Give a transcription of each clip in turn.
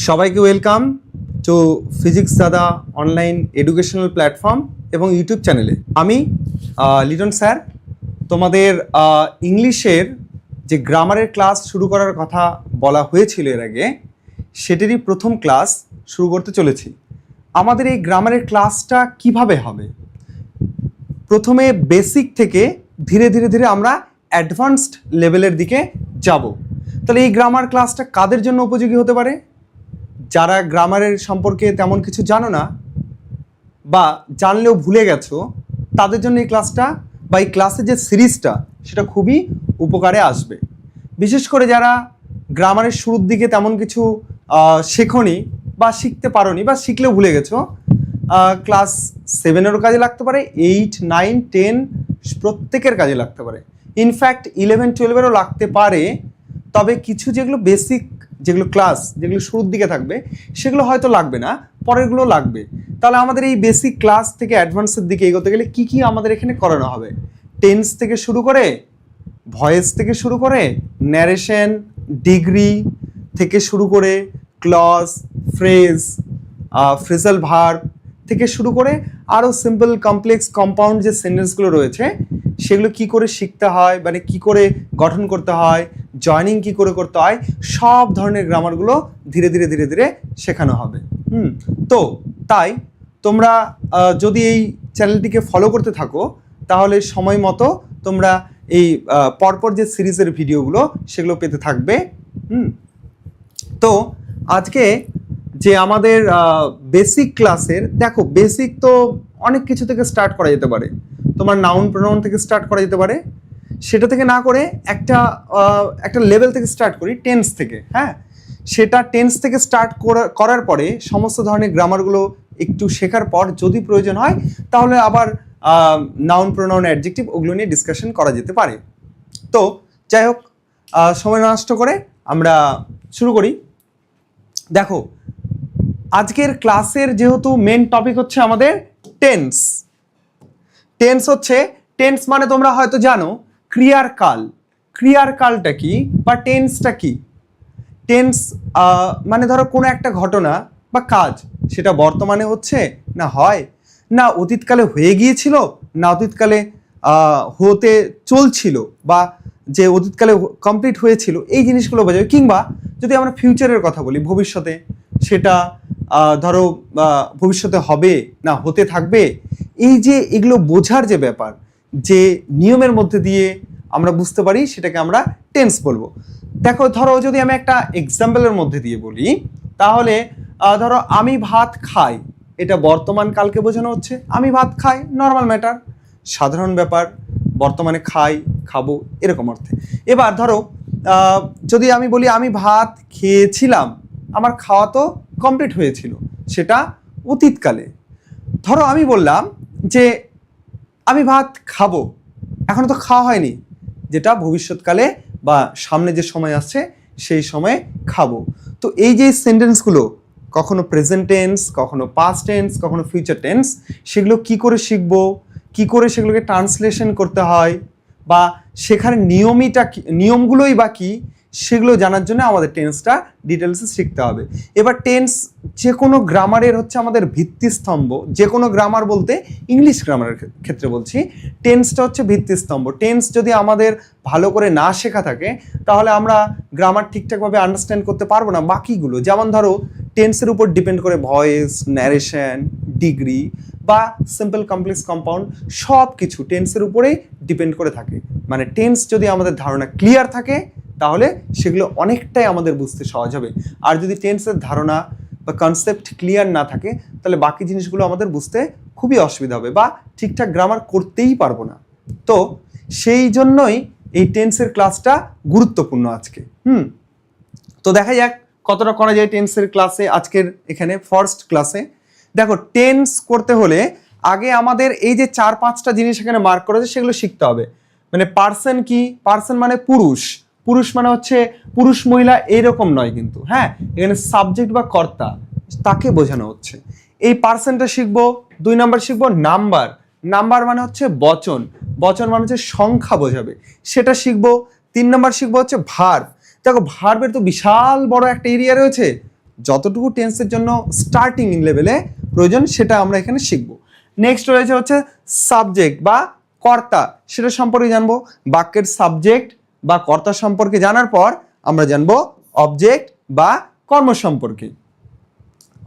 সবাইকে welcome to physics দাদা online educational platform এবং ইউটিউব চ্যানেলে। আমি লিটন স্যার তোমাদের ইংলিশের যে গ্রামারের ক্লাস শুরু করার কথা বলা হয়েছিল এর আগে, সেটারই প্রথম ক্লাস শুরু করতে চলেছি। আমাদের এই গ্রামারের ক্লাসটা কিভাবে হবে? প্রথমে বেসিক থেকে ধীরে ধীরে ধীরে আমরা অ্যাডভান্সড লেভেলের দিকে যাব। তাহলে এই গ্রামার ক্লাসটা কাদের জন্য উপযোগী হতে পারে? যারা গ্রামারের সম্পর্কে তেমন কিছু জানো না বা জানলেও ভুলে গেছো, তাদের জন্য এই ক্লাসটা বা এই ক্লাসের যে সিরিজটা সেটা খুবই উপকারে আসবে। বিশেষ করে যারা গ্রামারের শুরুর দিকে তেমন কিছু শেখনি বা শিখতে পারোনি বা শিখলেও ভুলে গেছো, ক্লাস 7-এরও কাজে লাগতে পারে, 8, 9, 10 প্রত্যেকের কাজে লাগতে পারে, ইনফ্যাক্ট 11-12-এরও লাগতে পারে। তবে কিছু যেগুলো বেসিক, যেগুলো ক্লাস যেগুলো শুরুর দিকে থাকবে সেগুলো হয়তো লাগবে না, পরেরগুলো লাগবে। তাহলে আমাদের এই বেসিক ক্লাস থেকে অ্যাডভান্সের দিকে এগোতে গেলে কি কি আমাদের এখানে করানো হবে? টেন্স থেকে শুরু করে, ভয়েস থেকে শুরু করে, ন্যারেশন, ডিগ্রি থেকে শুরু করে, ক্লজ, ফ্রেজ, ফ্রেজাল ভার্ব থেকে শুরু করে আরও সিম্পল কমপ্লেক্স কম্পাউন্ড যে সেন্টেন্সগুলো রয়েছে সেগুলো কি করে শিখতে হয়, মানে কি করে গঠন করতে হয়, জয়নিং কি করে করতে হয়, সব ধরনের গ্রামারগুলো ধীরে ধীরে ধীরে ধীরে শেখানো হবে। তো তাই তোমরা যদি এই চ্যানেলটিকে ফলো করতে থাকো তাহলে সময় মতো তোমরা এই পরপর যে সিরিজের ভিডিওগুলো সেগুলো পেতে থাকবে। তো আজকে যে আমাদের বেসিক ক্লাসের, দেখো বেসিক তো অনেক কিছু থেকে স্টার্ট করা যেতে পারে। তোমার নাউন প্রোনাউন থেকে স্টার্ট করা যেতে পারে, সেটা থেকে না করে একটা লেভেল থেকে স্টার্ট করি, টেন্স থেকে। হ্যাঁ, সেটা টেন্স থেকে স্টার্ট করার পরে সমস্ত ধরনের গ্রামারগুলো একটু শেখার পর যদি প্রয়োজন হয় তাহলে আবার নাউন প্রোনাউন অ্যাডজেক্টিভ ওগুলো নিয়ে ডিসকাশন করা যেতে পারে। তো যাই হোক, সময় নষ্ট করে আমরা শুরু করি। দেখো, আজকের ক্লাসের যেহেতু মেন টপিক হচ্ছে আমাদের টেন্স। টেন্স হচ্ছে, টেন্স মানে তোমরা হয়তো জানো ক্রিয়ার কাল। ক্রিয়ার কালটা কি বা টেন্সটা কি? টেন্স মানে ধরো কোনো একটা ঘটনা বা কাজ সেটা বর্তমানে হচ্ছে না হয়, না অতীতকালে হয়ে গিয়েছিল, না অতীতকালে হতে চলছিল, বা যে অতীতকালে কমপ্লিট হয়েছিল, এই জিনিসগুলো বোঝাবে। কিংবা যদি আমরা ফিউচারের কথা বলি, ভবিষ্যতে সেটা ধরো ভবিষ্যতে হবে না হতে থাকবে, এই যে এগুলো বোঝার যে ব্যাপার, যে নিয়মের মধ্যে দিয়ে আমরা বুঝতে পারি, সেটাকে আমরা টেন্স বলবো। দেখো, ধরো যদি আমি একটা এক্সাম্পলের মধ্যে দিয়ে বলি, তাহলে ধরো আমি ভাত খাই, এটা বর্তমান কালকে বোঝানো হচ্ছে। আমি ভাত খাই, নর্মাল ম্যাটার, সাধারণ ব্যাপার, বর্তমানে খাই, খাবো, এরকম অর্থে। এবার ধরো যদি আমি বলি আমি ভাত খেয়েছিলাম, আমার খাওয়া তো কমপ্লিট হয়েছিল, সেটা অতীতকালে। ধরো আমি বললাম যে আমি ভাত খাবো, এখনো তো খাওয়া হয়নি, যেটা ভবিষ্যৎকালে বা সামনে যে সময় আসছে সেই সময়ে খাবো। তো এই যে সেন্টেন্সগুলো, কখনো প্রেজেন্ট টেন্স, কখনো পাস্ট টেন্স, কখনো ফিউচার টেন্স, সেগুলো কি করে শিখবো, কি করে সেগুলোকে ট্রান্সলেশন করতে হয়, বা শেখার নিয়মগুলোই বা কি, সেগুলো জানার জন্য আমাদের টেন্সটা ডিটেলসে শিখতে হবে। এবার টেন্স যে কোনো গ্রামারের হচ্ছে আমাদের ভিত্তিস্তম্ভ। যে কোনো গ্রামার বলতে ইংলিশ গ্রামারের ক্ষেত্রে বলছি, টেন্সটা হচ্ছে ভিত্তিস্তম্ভ। টেন্স যদি আমাদের ভালো করে না শেখা থাকে তাহলে আমরা গ্রামার ঠিকঠাকভাবে আন্ডারস্ট্যান্ড করতে পারবো না বাকিগুলো। যেমন ধরো টেন্সের উপর ডিপেন্ড করে ভয়েস, ন্যারেশন, ডিগ্রি বা সিম্পল কমপ্লেক্স কম্পাউন্ড, সব কিছু টেন্সের উপরেই ডিপেন্ড করে থাকে। মানে টেন্স যদি আমাদের ধারণা ক্লিয়ার থাকে তাহলে সেগুলো অনেকটাই আমাদের বুঝতে সহজ হবে। আর যদি টেন্সের ধারণা বা কনসেপ্ট ক্লিয়ার না থাকে তাহলে বাকি জিনিসগুলো আমাদের বুঝতে খুবই অসুবিধা হবে বা ঠিকঠাক গ্রামার করতেই পারবো না। তো সেই জন্যই এই টেন্সের ক্লাসটা গুরুত্বপূর্ণ আজকে। তো দেখা যাক কতটা করা যায় টেন্সের ক্লাসে, আজকের এখানে ফার্স্ট ক্লাসে। দেখো, টেন্স করতে হলে আগে আমাদের এই যে 4-5টা জিনিস এখানে মার্ক করা আছে সেগুলো শিখতে হবে। মানে পার্সন কি, পার্সন মানে পুরুষ, পুরুষ মানে হচ্ছে পুরুষ মহিলা এরকম নয় কিন্তু। হ্যাঁ, এখানে সাবজেক্ট বা কর্তা, তাকে বোঝানো হচ্ছে। এই পার্সনটা শিখবো। 2 নাম্বার শিখবো নাম্বার। নাম্বার মানে হচ্ছে বচন, বচন মানে হচ্ছে সংখ্যা বোঝাবে, সেটা শিখবো। 3 নাম্বার শিখবো হচ্ছে ভার্ব। দেখো, ভার্বের তো বিশাল বড় একটা এরিয়া রয়েছে, যতটুকু টেন্সের জন্য স্টার্টিং লেভেলে প্রয়োজন সেটা আমরা এখানে শিখব। নেক্সট রয়েছে হচ্ছে সাবজেক্ট বা কর্তা, সেটা সম্পর্কে জানবো। বাক্যের সাবজেক্ট বা কর্তা সম্পর্কে জানার পর আমরা জানবো অবজেক্ট বা কর্ম সম্পর্কে।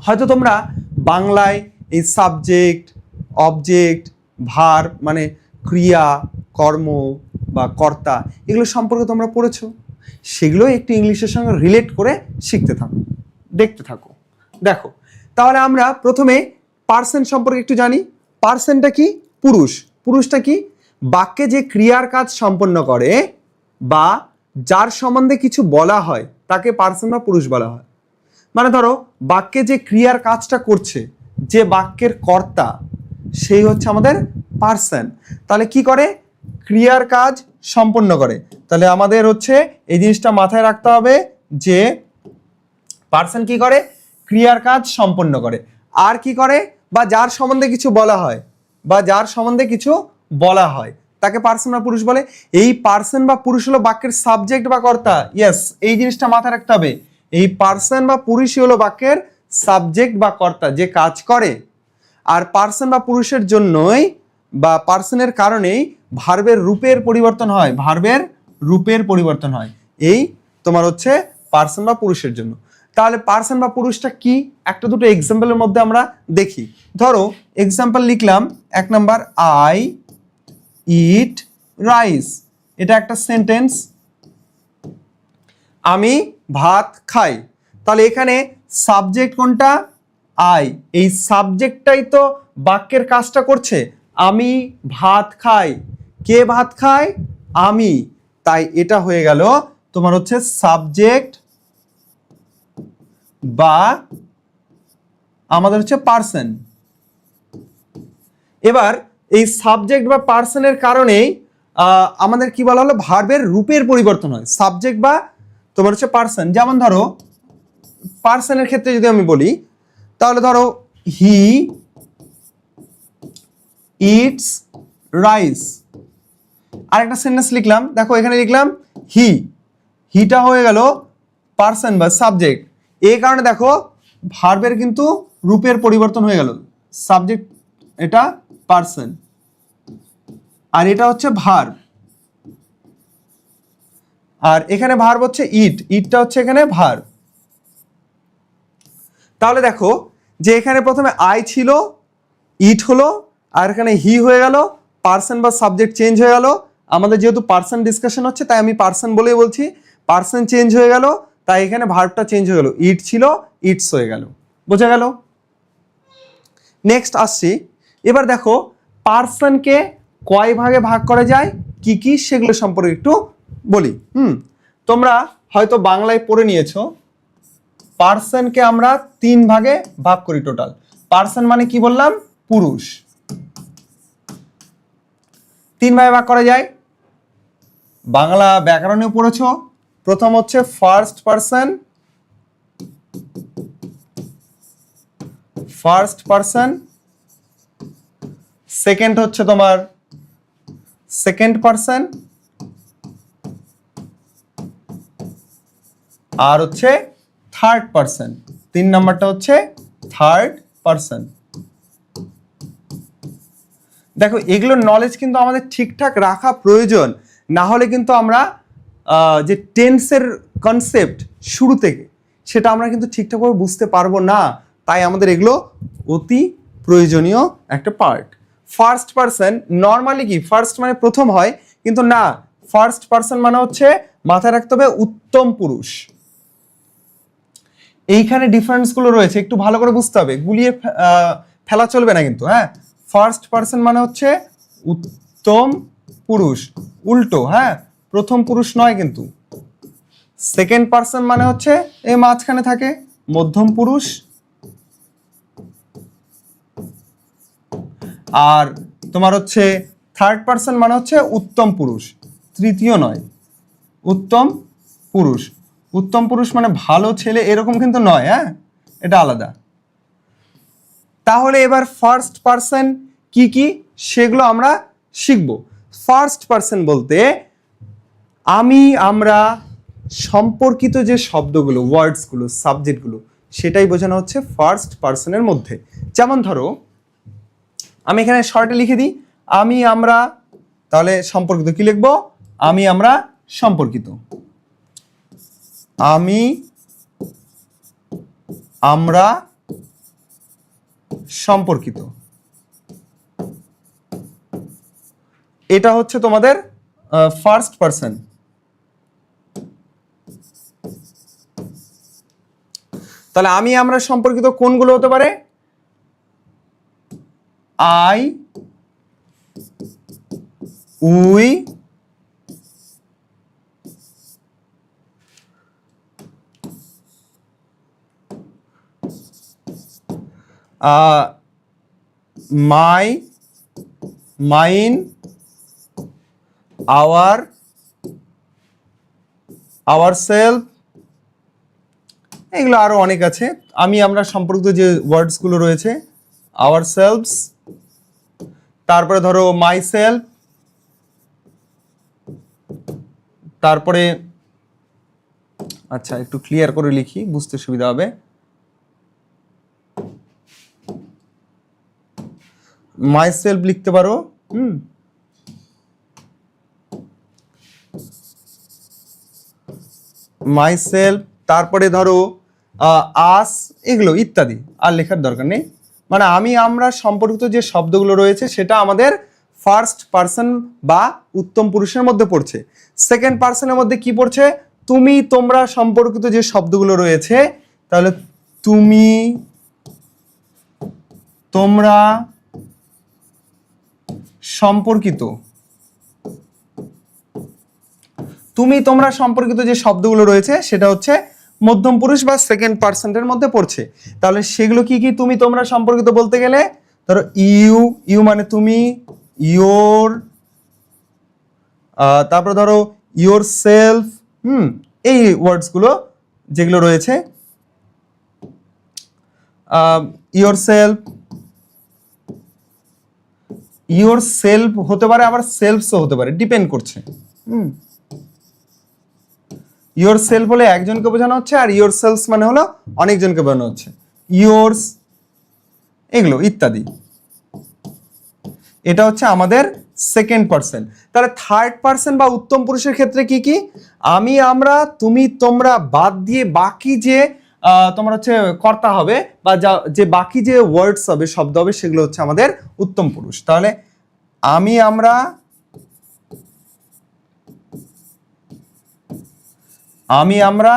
হয়তো তোমরা বাংলায় এই সাবজেক্ট, অবজেক্ট, ভার্ব মানে ক্রিয়া, কর্ম বা কর্তা এগুলো সম্পর্কে তোমরা পড়েছো, সেগুলো একটু ইংলিশের সঙ্গে রিলেট করে শিখতে থাকো, দেখতে থাকো। দেখো, তাহলে আমরা প্রথমে পার্সন সম্পর্কে একটু জানি। পার্সনটা কি? পুরুষ। পুরুষটা কি? বাক্যে যে ক্রিয়ার কাজ সম্পন্ন করে বা যার সম্বন্ধে কিছু বলা হয় তাকে পার্সন বা পুরুষ বলা হয়। মানে ধরো বাক্যে যে ক্রিয়ার কাজটা করছে, যে বাক্যের কর্তা, সেই হচ্ছে আমাদের পার্সন। তাহলে কি করে? ক্রিয়ার কাজ সম্পন্ন করে। তাহলে আমাদের হচ্ছে এই জিনিসটা মাথায় রাখতে হবে যে পার্সন কি করে? ক্রিয়ার কাজ সম্পন্ন করে। আর কি করে? বা যার সম্বন্ধে কিছু বলা হয়, বা যার সম্বন্ধে কিছু বলা হয় তাকে পার্সন বা পুরুষ বলে। এই পার্সন বা পুরুষ হলো বাক্যের সাবজেক্ট বা কর্তা। ইয়েস, এই জিনিসটা মাথায় রাখতে হবে। এই পার্সন বা পুরুষই হলো বাক্যের সাবজেক্ট বা কর্তা, যে কাজ করে। আর পার্সন বা পুরুষের জন্যই বা পার্সনের কারণেই ভার্বের রূপের পরিবর্তন হয়, ভার্বের রূপের পরিবর্তন হয় এই তোমার হচ্ছে পার্সন বা পুরুষের জন্য। তাহলে পার্সন বা পুরুষটা কি, একটা দুটো এক্সাম্পলের মধ্যে আমরা দেখি। ধরো এক্সাম্পল লিখলাম, 1 নাম্বার, আই ইট রাইস। এটা একটা সেন্টেন্স, আমি ভাত খাই। তাহলে এখানে সাবজেক্ট কোনটা? আই। এই সাবজেক্টটাই তো বাক্যের কাজটা করছে। আমি ভাত খাই। কে ভাত খায়? আমি। তাই এটা হয়ে গেল তোমার হচ্ছে সাবজেক্ট বা আমাদের হচ্ছে পার্সন। এবার এই সাবজেক্ট বা পার্সনের কারণেই আমাদের কি বলা হলো? ভার্বের রূপের পরিবর্তন হয়, সাবজেক্ট বা তোমার হচ্ছে পার্সন। যেমন ধরো পার্সনের ক্ষেত্রে যদি আমি বলি, তাহলে ধরো হি ইটস রাইস। আরেকটা সেন্টেন্স লিখলাম, দেখো এখানে লিখলাম হি। হিটা হয়ে গেল পার্সন বা সাবজেক্ট। এই কারণে দেখো ভার্বের কিন্তু রূপের পরিবর্তন হয়ে গেল। সাবজেক্ট এটা পার্সন, আর এটা হচ্ছে ভার্ব। আর এখানে ভার্ব হচ্ছে ইট, ইটটা হচ্ছে এখানে ভার্ব। তাহলে দেখো যে এখানে প্রথমে আই ছিল, ইট হলো, আর এখানে হি হয়ে গেল, পার্সন বা সাবজেক্ট চেঞ্জ হয়ে গেল। আমাদের যেহেতু পার্সন ডিসকাশন হচ্ছে তাই আমি পার্সন বলেই বলছি। পার্সন চেঞ্জ হয়ে গেল, তাই এখানে ভার্বটা চেঞ্জ হয়ে গেল, ইট ছিল ইটস হয়ে গেল। বোঝা গেল? নেক্সট আসছি। এবার দেখো পার্সনকে কয় ভাগে ভাগ করা যায়, কি কি সেগুলো সম্পর্কে একটু বলি। তোমরা হয়তো বাংলায় পড়ে নিয়েছো, পার্সনকে আমরা 3 ভাগে ভাগ করি টোটাল। পার্সন মানে কি বললাম? পুরুষ। 3 ভাগে ভাগ করা যায়। বাংলা ব্যাকরণে পড়েছো। প্রথম হচ্ছে first person, first person. Second হচ্ছে তোমার সেকেন্ড পার্সন, আর হচ্ছে থার্ড পার্সন। 3 নাম্বারটা হচ্ছে থার্ড পার্সন। দেখো এগুলোর নলেজ কিন্তু আমাদের ঠিকঠাক রাখা প্রয়োজন, না হলে কিন্তু আমরা যে টেন্সের কনসেপ্ট শুরু থেকে সেটা আমরা কিন্তু ঠিকঠাকভাবে বুঝতে পারবো না। তাই আমাদের এগুলো অতি প্রয়োজনীয় একটা পার্ট। ফার্স্ট পার্সন নর্মালি কি ফার্স্ট মানে প্রথম হয়, কিন্তু না, ফার্স্ট পার্সন মানে হচ্ছে মাথায় রাখতে হবে উত্তম পুরুষ। এইখানে ডিফারেন্সগুলো রয়েছে, একটু ভালো করে বুঝতে হবে, গুলিয়ে ফেলা চলবে না কিন্তু। হ্যাঁ, ফার্স্ট পার্সন মানে হচ্ছে উত্তম পুরুষ, উল্টো। হ্যাঁ, প্রথম পুরুষ নয় কিন্তু। সেকেন্ড পার্সন মানে হচ্ছে এই মাঝখানে থাকে মধ্যম পুরুষ। আর তোমার হচ্ছে থার্ড পার্সন মানে হচ্ছে উত্তম পুরুষ, তৃতীয় নয়, উত্তম পুরুষ। উত্তম পুরুষ মানে ভালো ছেলে এরকম কিন্তু নয়, হ্যাঁ, এটা আলাদা। তাহলে এবার ফার্স্ট পার্সন কি কি সেগুলো আমরা শিখব। ফার্স্ট পার্সন বলতে আমি, আমরা সম্পর্কিত যে শব্দগুলো, ওয়ার্ডসগুলো, সাবজেক্টগুলো সেটাই বোঝানো হচ্ছে ফার্স্ট পার্সনের মধ্যে। যেমন ধরো আমি এখানে শর্টে লিখে দিই আমি আমরা, তাহলে সম্পর্কিত কি লিখব? আমি আমরা সম্পর্কিত। আমি আমরা সম্পর্কিত, এটা হচ্ছে তোমাদের ফার্স্ট পার্সন। তাহলে আমি আমরা সম্পর্কিত কোনগুলো হতে পারে? I, we, my, mine, our, ourselves, এগুলো আরো অনেক আছে। আমি আমরা সম্পর্কিত যে ওয়ার্ডসগুলো রয়েছে আওয়ারসেলভস, তারপরে ধরো মাই সেলফ, তারপরে আচ্ছা একটু ক্লিয়ার করে লিখি বুঝতে সুবিধা হবে। মাই সেলফ লিখতে পারো, মাই সেলফ, তারপরে ধরো আস, এগুলো ইত্যাদি আর লেখার দরকার নেই। মানে আমি আমরা সম্পর্কিত যে শব্দগুলো রয়েছে সেটা আমাদের ফার্স্ট পার্সন বা উত্তম পুরুষের মধ্যে পড়ছে। সেকেন্ড পার্সনের মধ্যে কি পড়ছে? তুমি তোমরা সম্পর্কিত যে শব্দগুলো রয়েছে, তাহলে তুমি তোমরা সম্পর্কিত, তুমি তোমরা সম্পর্কিত যে শব্দগুলো রয়েছে সেটা হচ্ছে মধ্যম পুরুষ বা সেকেন্ড পার্সনের মধ্যে পড়ছে। তাহলে সেগুলো কি কি তুমি তোমরা সম্পর্কিত বলতে গেলে? ধরো ইউ, ইউ মানে তুমি, ইয়োর, তারপরে ধরো ইয়োর সেলফ, এই ওয়ার্ডসগুলো যেগুলো রয়েছে, ইয়োর সেলফ, ইয়োর সেলফ হতে পারে, আবার সেলফসও হতে পারে, ডিপেন্ড করছে। ইয়োর সেলফ হলে একজনকে বোঝানো হচ্ছে, আর ইয়োর সেলফস মানে হলো অনেকজনকে বোঝানো হচ্ছে, ইয়োর্স, এগুলো ইত্যাদি। এটা হচ্ছে আমাদের সেকেন্ড পার্সন। তাহলে থার্ড পার্সন বা উত্তম পুরুষের ক্ষেত্রে কি কি? আমি আমরা তুমি তোমরা বাদ দিয়ে বাকি যে তোমার হচ্ছে কর্তা হবে বা যে বাকি যে ওয়ার্ডস হবে, শব্দ হবে, সেগুলো হচ্ছে আমাদের উত্তম পুরুষ। তাহলে আমি আমরা, আমি আমরা,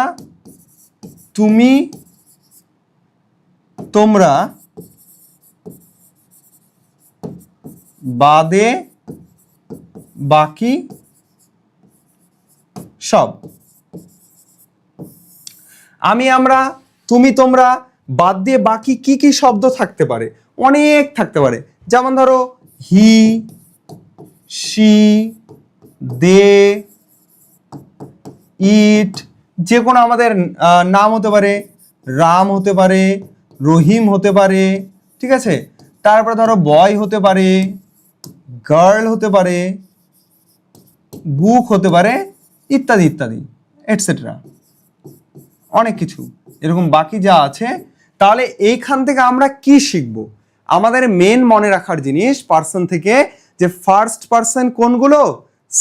তুমি তোমরা বাদে বাকি সব। আমি আমরা, তুমি তোমরা বাদ দিয়ে বাকি কি কি শব্দ থাকতে পারে? অনেক থাকতে পারে। যেমন ধরো হি, শি, দে, ইট, যে কোনো আমাদের নাম হতে পারে, রাম হতে পারে, রহিম হতে পারে, ঠিক আছে? তারপরে ধরো বয় হতে পারে, গার্ল হতে পারে, বুক হতে পারে, ইত্যাদি ইত্যাদি এটসেট্রা, অনেক কিছু এরকম বাকি যা আছে। তাহলে এইখান থেকে আমরা কি শিখবো? আমাদের মেন মনে রাখার জিনিস পার্সন থেকে যে ফার্স্ট পার্সন কোনগুলো,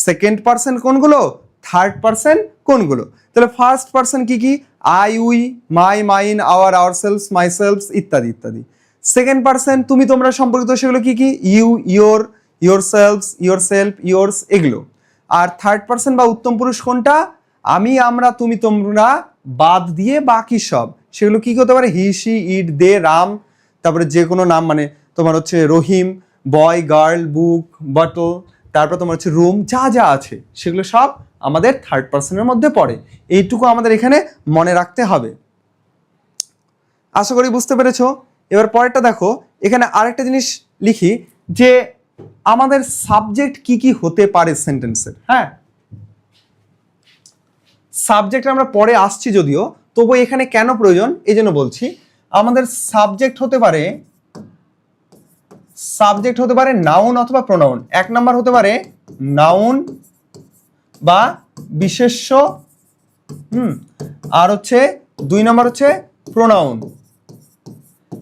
সেকেন্ড পার্সন কোনগুলো, থার্ড পার্সন কোনগুলো। তাহলে ফার্স্ট পার্সন কি কি? I, we, my, mine, our, ourselves, myselves, ইত্যাদি ইত্যাদি। সেকেন্ড পার্সন তুমি তোমরা সম্পর্কিত সেগুলো কি কি? ইউ, ইয়োর, ইয়োরসেলফস, ইয়োরসেলফ, ইয়োর্স, এগুলো। আর থার্ড পার্সন বা উত্তম পুরুষ কোনটা? আমি আমরা তুমি তোমরা বাদ দিয়ে বাকি সব। সেগুলো কি হতে পারে? হি, শি, ইট, দে, রাম, তারপরে যে কোনো নাম, মানে তোমার হচ্ছে রহিম, বয়, গার্ল, বুক, বটল, তারপর তোমার হচ্ছে রুম, যা যা আছে সেগুলো সব আমাদের থার্ড পার্সনের মধ্যে পড়ে। এইটুকু আমাদের এখানে মনে রাখতে হবে। আশা করি বুঝতে পেরেছো। এবার পরেরটা দেখো, এখানে আরেকটা জিনিস লিখি যে আমাদের সাবজেক্ট কি কি হতে পারে সেন্টেন্সের। হ্যাঁ, সাবজেক্ট আমরা পরে আসছি যদিও, তবু এখানে কেন প্রয়োজন এই জন্য বলছি। আমাদের সাবজেক্ট হতে পারে নাউন অথবা প্রোনাউন। এক নাম্বার হতে পারে নাউন বা বিশেষ্য, আর হচ্ছে দুই নাম্বার হচ্ছে প্রোনাউন।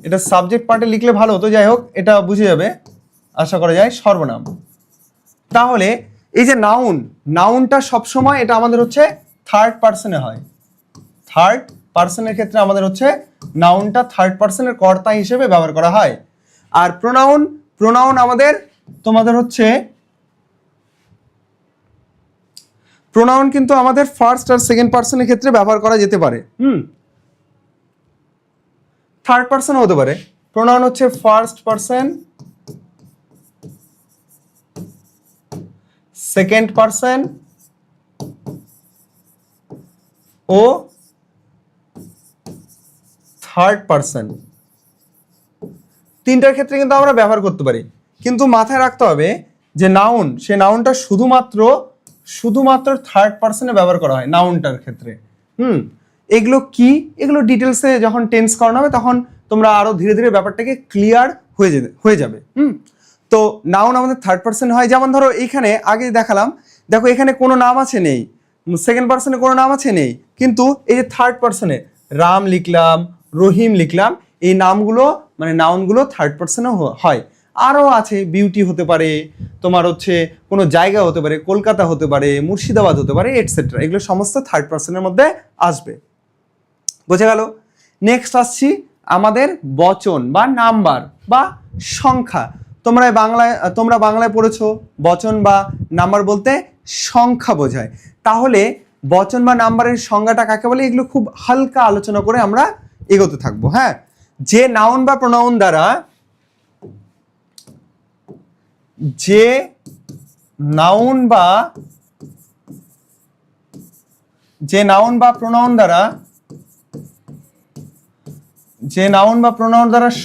এটা সাবজেক্ট পার্টে লিখলে ভালো হতো, যাই হোক এটা বুঝে যাবে আশা করা যায়। সর্বনাম। তাহলে এই যে নাউন, নাউনটা সবসময় এটা আমাদের হচ্ছে থার্ড পার্সনে হয়। থার্ড পার্সনের ক্ষেত্রে আমাদের হচ্ছে নাউনটা থার্ড পার্সনের কর্তা হিসেবে ব্যবহার করা হয়। আর প্রোনাউন, প্রোনাউন আমাদের তোমাদের হচ্ছে প্রোনাউন কিন্তু আমাদের ফার্স্ট আর সেকেন্ড পার্সনের ক্ষেত্রে ব্যবহার করা যেতে পারে। থার্ড পার্সন হতে পারে। প্রোনাউন হচ্ছে ফার্স্ট পার্সন, সেকেন্ড পার্সন ও থার্ড পার্সন, তিনটার ক্ষেত্রে কিন্তু আমরা ব্যবহার করতে পারি। কিন্তু মাথায় রাখতে হবে যে নাউন, সে নাউনটা শুধুমাত্র থার্ড পার্সনে ব্যবহার করা হয় নাউনটার ক্ষেত্রে। এগুলো কি, এগুলো ডিটেলসে যখন টেন্স করানো হবে তখন তোমরা আরো ধীরে ধীরে ব্যাপারটাকে ক্লিয়ার হয়ে যাবে। তো নাউন আমাদের থার্ড পার্সন হয়। যেমন ধরো এইখানে আগে দেখালাম, দেখো এখানে কোনো নাম আছে নেই, সেকেন্ড পার্সনে কোনো নাম আছে নেই, কিন্তু এই যে থার্ড পার্সনে রাম লিখলাম, রহিম লিখলাম, এই নামগুলো মানে নাউনগুলো থার্ড পার্সনে হয়। আরও আছে, বিউটি হতে পারে, তোমার হচ্ছে কোনো জায়গা হতে পারে, কলকাতা হতে পারে, মুর্শিদাবাদ হতে পারে, এটসেট্রা। এগুলো সমস্ত থার্ড পার্সনের মধ্যে আসবে। বোঝা গেল? নেক্সট আসছি আমাদের বচন বা নাম্বার বা সংখ্যা। তোমরা বাংলায় পড়েছো বচন বা নাম্বার বলতে সংখ্যা বোঝায়। তাহলে বচন বা নাম্বারের সংজ্ঞাটা কাকে বলে, এগুলো খুব হালকা আলোচনা করে আমরা এগোতে থাকবো। হ্যাঁ, যে নাউন বা প্রোনাউন দ্বারা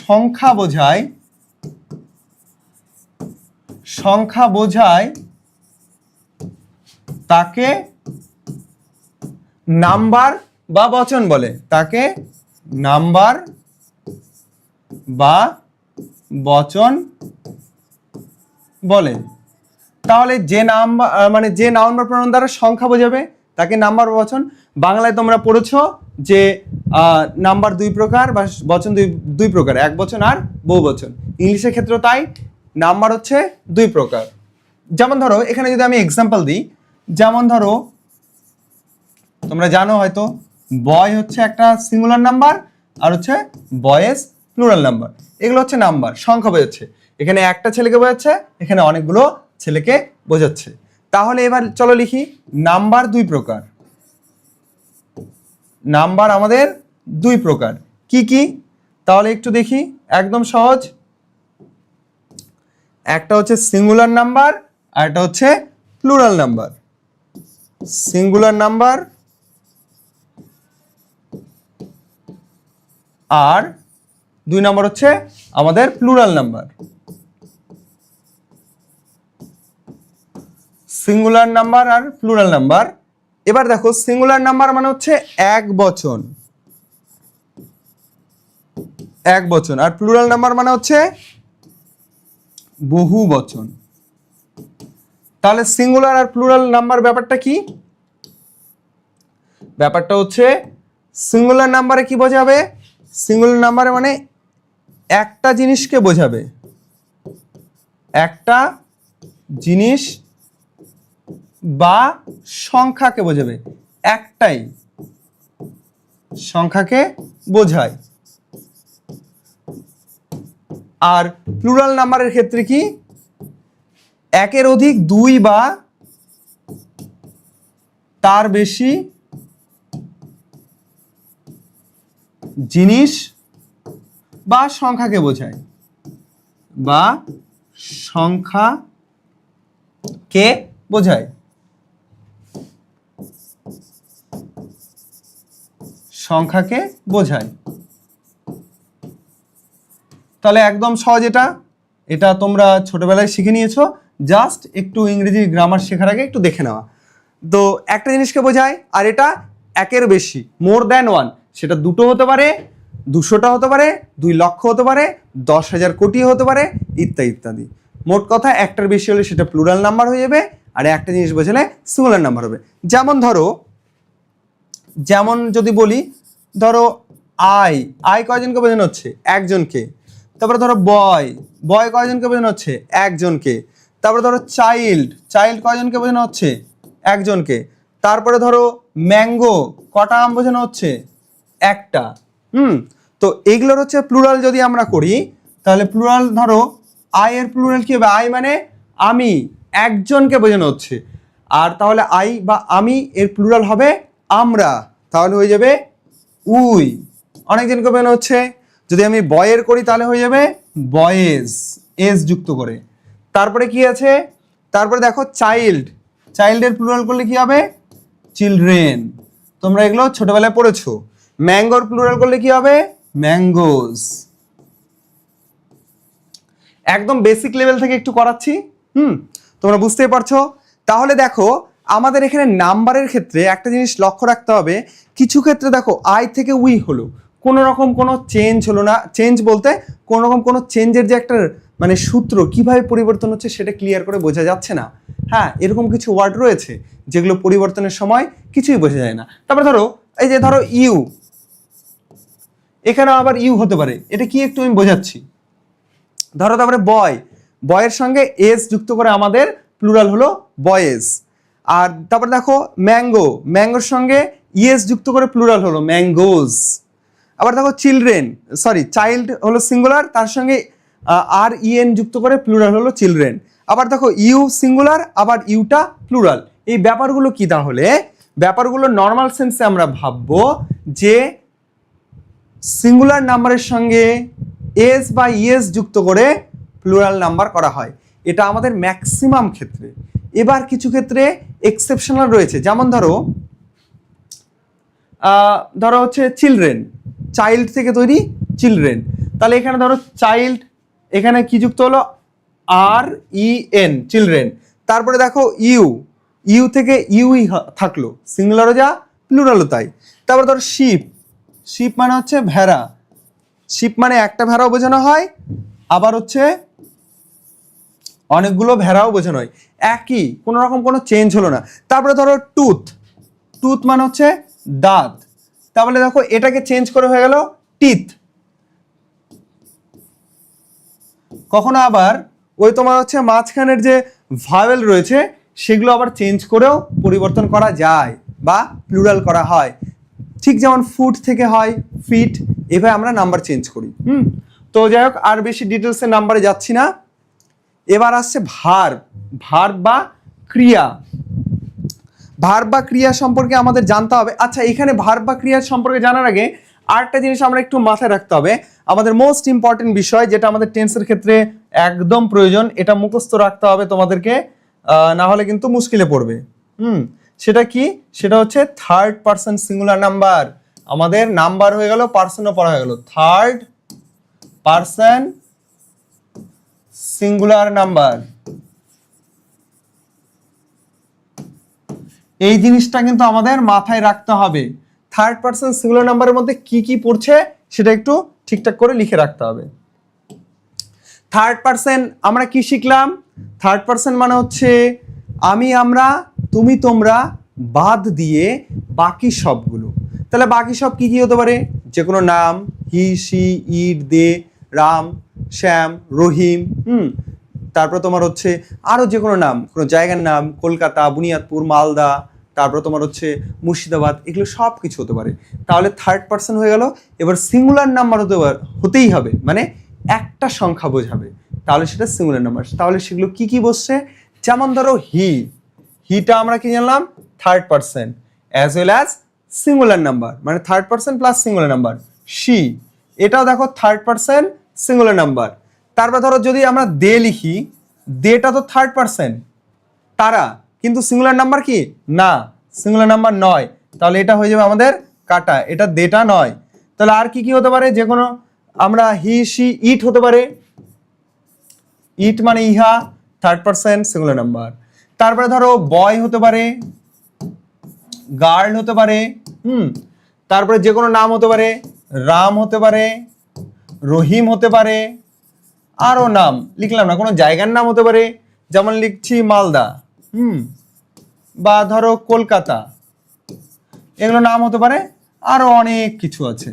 সংখ্যা বোঝায় তাকে নাম্বার বা বচন বলে, তাকে নাম্বার বা বচন বলে। তাহলে যে নাউন বা প্রোনাউন দ্বারা সংখ্যা বোঝাবে তাকে নাম্বার বা বচন। বাংলায় তোমরা পড়েছো যে নাম্বার দুই প্রকার বা বচন দুই প্রকার, এক বচন আর বহু বচন। ইংলিশের ক্ষেত্রেও তাই, নাম্বার হচ্ছে দুই প্রকার। যেমন ধরো এখানে যদি আমি এক্সাম্পল দিই, যেমন ধরো তোমরা জানো হয়তো বয় হচ্ছে একটা সিঙ্গুলার নাম্বার আর হচ্ছে বয়েজ প্লুরাল নাম্বার। এগুলো হচ্ছে নাম্বার, সংখ্যা বোঝাচ্ছে। এখানে একটা ছেলেকে বোঝাচ্ছে, এখানে অনেকগুলো ছেলেকে বোঝাচ্ছে। তাহলে এবার চলো লিখি, নাম্বার দুই প্রকার। নাম্বার আমাদের দুই প্রকার। কি কি তাহলে একটু দেখি, একদম সহজ। একটা হচ্ছে সিঙ্গুলার নাম্বার আর একটা হচ্ছে প্লুরাল নাম্বার। সিঙ্গুলার নাম্বার আর দুই নম্বর হচ্ছে আমাদের প্লুরাল নাম্বার। সিঙ্গুলার নাম্বার আর প্লুরাল নাম্বার। এবার দেখো সিঙ্গুলার নাম্বার মানে হচ্ছে এক বচন, আর প্লুরাল নাম্বার মানে হচ্ছে বহু বচন। তাহলে সিঙ্গুলার আর প্লুরাল নাম্বার ব্যাপারটা কি? ব্যাপারটা হচ্ছে সিঙ্গুলার নাম্বারে কি বোঝাবে, সিঙ্গুলার নাম্বারে মানে একটা জিনিসকে বোঝাবে, একটা জিনিস বা সংখ্যাকে বোঝাবে, একটাই সংখ্যাকে বোঝায়। আর প্লুরাল নাম্বারের ক্ষেত্রে কি, একের অধিক দুই বা তার বেশি জিনিস বা সংখ্যাকে বোঝায়, বা সংখ্যাকে বোঝায়, সংখ্যাকে বোঝায়। তাহলে একদম সহজ। এটা তোমরা ছোটবেলায় শিখে নিয়েছো, জাস্ট একটু ইংরেজি গ্রামার শেখার আগে একটু দেখে নেওয়া। তো একটা জিনিসকে বোঝায়, আর এটা একের বেশি, মোর দ্যান ওয়ান। সেটা দুটো হতে পারে, 200টা হতে পারে, 2 লক্ষ হতে পারে, 10,000 কোটি হতে পারে, ইত্যাদি ইত্যাদি। মোট কথা একটার বেশি হলে সেটা প্লুরাল নাম্বার হয়ে যাবে, আর একটা জিনিস বোঝালে সিঙ্গুলার নাম্বার হবে। যেমন যদি বলি, ধরো আই, আই কয়জনকে বোঝানো হচ্ছে? একজনকে। তারপরে ধরো বয়, বয় কয়জনকে বোঝানো হচ্ছে? একজনকে। তারপরে ধরো চাইল্ড, চাইল্ড কয়জনকে বোঝানো হচ্ছে? একজনকে। তারপরে ধরো ম্যাঙ্গো, কটা আম বোঝানো হচ্ছে? একটা। তো এইগুলোর হচ্ছে প্লুরাল যদি আমরা করি তাহলে প্লুরাল ধরো আই এর প্লুরাল কি হবে? আই মানে আমি, একজনকে বোঝানো হচ্ছে। আর তাহলে আই বা আমি এর প্লুরাল হবে আমরা, তাহলে হয়ে যাবে উই, অনেকজনকে বোঝানো হচ্ছে। যদি আমি বয়ের করি তাহলে হয়ে যাবে বয়েজ, এস যুক্ত করে। তারপরে কি আছে? তারপরে দেখো চাইল্ড, চাইল্ডের প্লুরাল করলে কি হবে? চিলড্রেন, তোমরা এগুলো ছোটবেলায় পড়েছো। ম্যাঙ্গোর প্লুরাল করলে কি হবে? ম্যাঙ্গোজ। একদম বেসিক লেভেল থেকে একটু করাচ্ছি, তোমরা বুঝতেই পারছো। তাহলে দেখো আমাদের এখানে নাম্বারের ক্ষেত্রে একটা জিনিস লক্ষ্য রাখতে হবে। কিছু ক্ষেত্রে দেখো আই থেকে উই হলো, কোনো রকম কোনো চেঞ্জ হলো না। চেঞ্জ বলতে কোনো রকম কোনো চেঞ্জের যে একটা মানে সূত্র কিভাবে পরিবর্তন হচ্ছে সেটা ক্লিয়ার করে বোঝা যাচ্ছে না। হ্যাঁ, এরকম কিছু ওয়ার্ড রয়েছে যেগুলো পরিবর্তনের সময় কিছুই বোঝা যায় না। তারপরে ধরো এই যে ধরো ইউ, এখানে আবার ইউ হতে পারে, এটা কি একটু আমি বোঝাচ্ছি। ধরো তারপরে বয়, বয়ের সঙ্গে এস যুক্ত করে আমাদের প্লুরাল হলো বয়েজ। আর তারপরে দেখো ম্যাঙ্গো, ম্যাঙ্গোর সঙ্গে ইএস যুক্ত করে প্লুরাল হলো ম্যাঙ্গোজ। আবার দেখো চিলড্রেন, সরি চাইল্ড হলো সিঙ্গুলার, তার সঙ্গে আর ইএন যুক্ত করে প্লুরাল হলো চিলড্রেন। আবার দেখো ইউ সিঙ্গুলার, আবার ইউটা প্লুরাল। এই ব্যাপারগুলো কি? তাহলে ব্যাপারগুলো নর্মাল সেন্সে আমরা ভাববো যে সিঙ্গুলার নাম্বারের সঙ্গে এস বা ইএস যুক্ত করে প্লুরাল নাম্বার করা হয়, এটা আমাদের ম্যাক্সিমাম ক্ষেত্রে। এবার কিছু ক্ষেত্রে এক্সেপশনাল রয়েছে, যেমন ধরো ধরো হচ্ছে চিলড্রেন, চাইল্ড থেকে তৈরি চিলড্রেন, তাহলে এখানে ধরো চাইল্ড, এখানে কি যুক্ত হলো? আর ই এন, চিলড্রেন। তারপরে দেখো ইউ, ইউ থেকে ইউই থাকলো, সিঙ্গুলারও যা প্লুরালও তাই। তারপরে ধরো শিপ, শিপ মানে হচ্ছে ভেড়া, শিপ মানে একটা ভেড়াও বোঝানো হয়, আবার হচ্ছে অনেকগুলো ভেড়াও বোঝানো হয়, একই, কোনো রকম কোনো চেঞ্জ হলো না। তারপরে ধরো টুথ, টুথ মানে হচ্ছে দাঁত, তাহলে দেখো এটাকে চেঞ্জ করে হয়ে গেল টিথ। কখনো আবার ওই তোমার হচ্ছে মাঝখানের যে ভাওয়েল রয়েছে সেগুলো আবার চেঞ্জ করেও পরিবর্তন করা যায় বা প্লুরাল করা হয়, ঠিক যেমন ফুট থেকে হয় ফিট, এভাবে আমরা নাম্বার চেঞ্জ করি। তো যাই হোক, আর বেশি ডিটেলসে নাম্বারে যাচ্ছি না। এবার আসছে ভার্ব, ভার্ব বা ক্রিয়া। ভার্ব বা ক্রিয়া সম্পর্কে আমাদের জানতে হবে। আচ্ছা, এখানে ভার্ব বা ক্রিয়া সম্পর্কে জানার আগে আরেকটা জিনিস আমরা একটু মাথায় রাখতে হবে, আমাদের মোস্ট ইম্পর্টেন্ট বিষয়, যেটা আমাদের টেন্সের ক্ষেত্রে একদম প্রয়োজন, এটা মুখস্থ রাখতে হবে তোমাদেরকে, না হলে কিন্তু মুশকিলে পড়বে। সেটা কি? সেটা হচ্ছে থার্ড পারসন সিঙ্গুলার নাম্বার। আমাদের নাম্বার হয়ে গেল, পার্সনও পড়া হয়ে গেল, থার্ড পারসন সিঙ্গুলার নাম্বার। এই জিনিসটা কিন্তু আমাদের মাথায় রাখতে হবে। থার্ড পারসন সিঙ্গুলার নাম্বারের মধ্যে কি কি পড়ছে সেটা একটু ঠিকঠাক করে লিখে রাখতে হবে। থার্ড পারসন আমরা কি শিখলাম? থার্ড পারসন মানে হচ্ছে আমি, আমরা, তুমি, তোমরা বাদ দিয়ে বাকি সবগুলো। তাহলে বাকি সব কি কি হতে পারে? যে কোনো নাম, হি, সি, ইট, দে, রাম, শ্যাম, রহিম, তারপর তোমার হচ্ছে আরও যে কোনো নাম, কোনো জায়গার নাম, কলকাতা, বুনিয়াদপুর, মালদা, তারপর তোমার হচ্ছে মুর্শিদাবাদ, এগুলো সব কিছু হতে পারে। তাহলে থার্ড পারসন হয়ে গেল। এবার সিঙ্গুলার নাম্বার হতেই হবে, মানে একটা সংখ্যা বোঝাবে, তাহলে সেটা সিঙ্গুলার নাম্বার। তাহলে সেগুলো কি কি বসছে? যেমন ধরো হি, হিটা আমরা কি জানলাম? Third person as well as singular number, মানে third person plus singular number. She, এটাও দেখো থার্ড পারসন সিঙ্গুলার নাম্বার। তারপর ধরো যদি আমরা দে লিখি, দেটা তো থার্ড পারসন, তারা, কিন্তু সিঙ্গুলার নাম্বার কি না, সিঙ্গুলার নাম্বার নয়, তাহলে এটা হয়ে যাবে আমাদের কাটা, এটা দেটা নয়। তাহলে আর কি কি হতে পারে? যে কোনো আমরা হি, সি, ইট হতে পারে, ইট মানে ইহা, থার্ড পারসন সিঙ্গুলার নাম্বার। তারপরে ধরো বয় হতে পারে, গার্ল হতে পারে, তারপরে যে কোনো নাম হতে পারে, রাম হতে পারে, রহিম হতে পারে, আরো নাম লিখলাম না, কোনো জায়গার নাম হতে পারে, যেমন লিখছি মালদা, বা ধরো কলকাতা, এগুলো নাম হতে পারে, আরো অনেক কিছু আছে।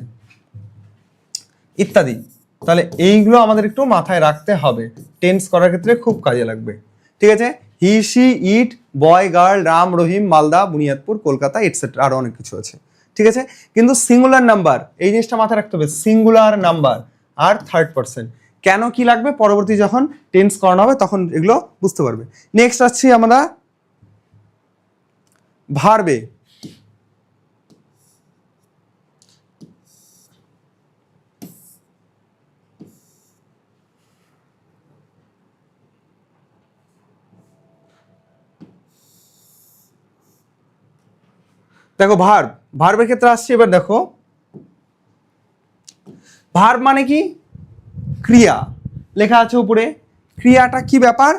ইত্যাদি। তাহলে এইগুলো আমাদের একটু মাথায় রাখতে হবে, টেন্স করার ক্ষেত্রে খুব কাজে লাগবে। ঠিক আছে, he she it, boy girl, Ram Rahim, Malda, Buniadpur, Kolkata etcetera, আরো অনেক কিছু আছে। ঠিক আছে, কিন্তু সিঙ্গুলার নাম্বার এই জিনিসটা মাথায় রাখতে হবে, সিঙ্গুলার নাম্বার আর থার্ড পারসন কেন কি লাগবে পরবর্তী যখন টেন্স করানো হবে তখন এগুলো বুঝতে পারবে। নেক্সট আসছি আমরা ভার্বে। দেখো ভার্বের ক্ষেত্রে আসছে, এবার দেখো ভার্ব মানে কি, ক্রিয়া। লেখা আছে উপরে, ক্রিয়াটা কি ব্যাপার,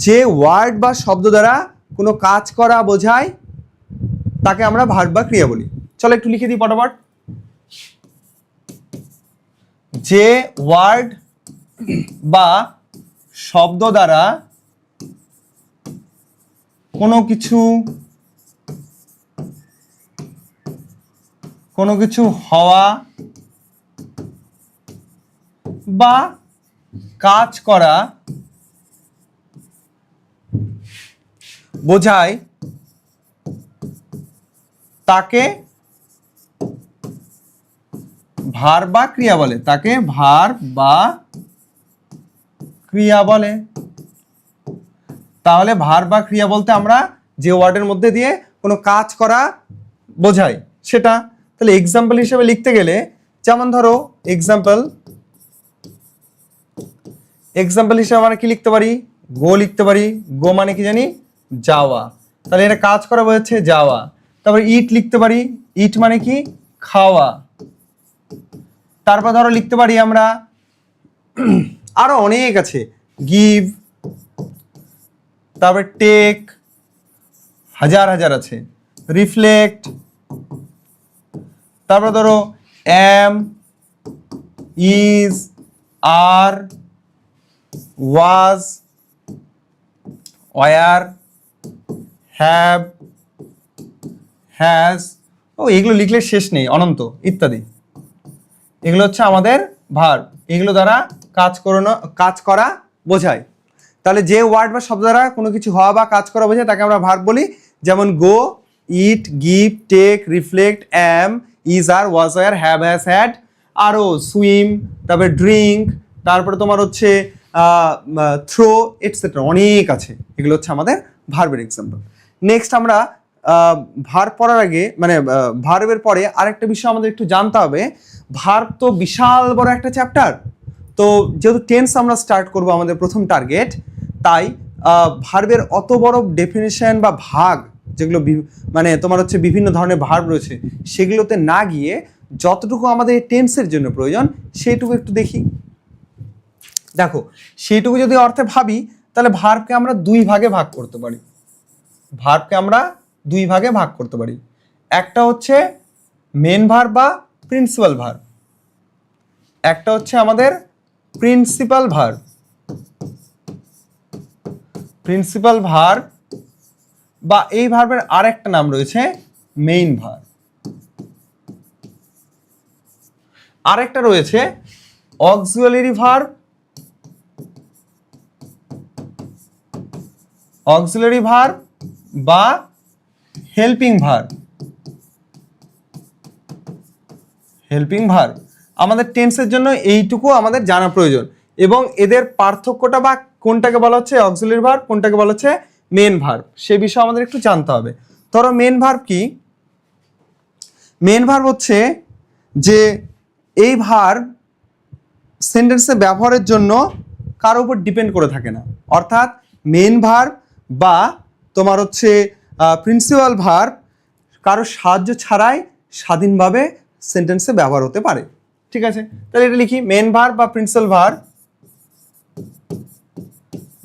যে ওয়ার্ড বা শব্দ দ্বারা কোনো কাজ করা বোঝায় তাকে আমরা ভার্ব বা ক্রিয়া বলি। চলো একটু লিখে দিই ফটাফট। যে ওয়ার্ড বা শব্দ দ্বারা কোনো কিছু হওয়া বা কাজ করা বোঝায় তাকে ভার্ব বা ক্রিয়া বলে, তাকে ভার্ব বা ক্রিয়া বলে। তাহলে ভার্ব বা ক্রিয়া বলতে আমরা যে ওয়ার্ডের মধ্যে দিয়ে কোনো কাজ করা বোঝায় সেটা। তাহলে এক্সাম্পল হিসেবে লিখতে গেলে, যেমন ধরো এক্সাম্পল হিসেবে আমরা কি লিখতে পারি, গো লিখতে পারি। গো মানে কি জানি, যাওয়া, তাহলে এটা কাজ করা বোঝাচ্ছে যাওয়া। তারপর ইট লিখতে পারি, ইট মানে কি, খাওয়া। তারপর ধরো লিখতে পারি আমরা আরো অনেক আছে, গিভ, তারপর টেক, হাজার হাজার আছে, রিফ্লেক্ট, তারপর ধরো am, is, are, was, were, have, has, ও এগুলো লিখলে শেষ নেই, অনন্ত ইত্যাদি। এগুলো হচ্ছে আমাদের ভার্ব, এগুলো দ্বারা কাজ করা বোঝায়। তাহলে যে ওয়ার্ড বা শব্দ দ্বারা কোনো কিছু হওয়া বা কাজ করা বোঝায় তাকে আমরা ভার্ব বলি। যেমন go, eat, give, take, reflect, am, is, are, was, were, have, has, had, আরও সুইম, তারপরে ড্রিঙ্ক, তারপরে তোমার হচ্ছে থ্রো এটসেট্রা, অনেক আছে। এগুলো হচ্ছে আমাদের ভার্বের এক্সাম্পল। নেক্সট আমরা ভার্ব পড়ার আগে মানে ভার্বের পরে আরেকটা বিষয় আমাদের একটু জানতে হবে। ভার্ব তো বিশাল বড় একটা চ্যাপ্টার, তো যেহেতু টেন্স আমরা স্টার্ট করব আমাদের প্রথম টার্গেট, তাই ভার্বের অত বড় ডেফিনেশন বা ভাগ যেগুলো মানে তোমার হচ্ছে বিভিন্ন ধরনের ভার্ব রয়েছে সেগুলোতে না গিয়ে যতটুকু আমাদের টেন্সের জন্য প্রয়োজন সেইটুকু একটু দেখি। দেখো সেইটুকু যদি অর্থে ভাবি তাহলে ভার্বকে আমরা দুই ভাগে ভাগ করতে পারি। একটা হচ্ছে মেন ভার্ব বা প্রিন্সিপাল ভার্ব, একটা হচ্ছে আমাদের প্রিন্সিপাল ভার্ব বা এই ভার্বের আরেকটা নাম রয়েছে মেইন ভার্ব। আরেকটা রয়েছে অক্সিলারি ভার্ব বা হেল্পিং ভার্ব। আমাদের টেন্সের জন্য এইটুকু আমাদের জানা প্রয়োজন, এবং এদের পার্থক্যটা বা কোনটাকে বলা হচ্ছে অক্সিলারি ভার্ব, কোনটাকে বলা হচ্ছে মেন ভার্ব, সে বিষয়ে আমাদের একটু জানতে হবে। ধরো মেন ভার্ব কি, মেন ভার্ব হচ্ছে যে এই ভার্ব সেন্টেন্সে ব্যবহারের জন্য কারোর উপর ডিপেন্ড করে থাকে না, অর্থাৎ মেন ভার্ব বা তোমার হচ্ছে প্রিন্সিপাল ভার্ব কারোর সাহায্য ছাড়াই স্বাধীনভাবে সেন্টেন্সে ব্যবহার হতে পারে। ঠিক আছে, তাহলে এটা লিখি, মেন ভার্ব বা প্রিন্সিপাল ভার্ব,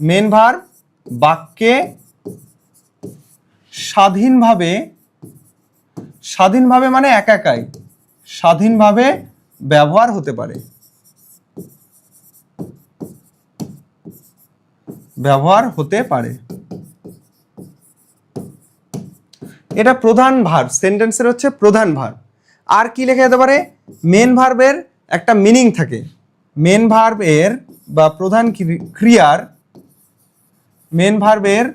মেন ভার্ব বাক্যে স্বাধীনভাবে মানে একাই স্বাধীনভাবে ব্যবহার হতে পারে, এটা প্রধান ভার্ব, সেন্টেন্সের হচ্ছে প্রধান ভার্ব। আর কি লেখা যেতে পারে, মেন ভার্বের একটা মিনিং থাকে, মেন ভার্বের বা প্রধান ক্রিয়ার মেন ভার্বের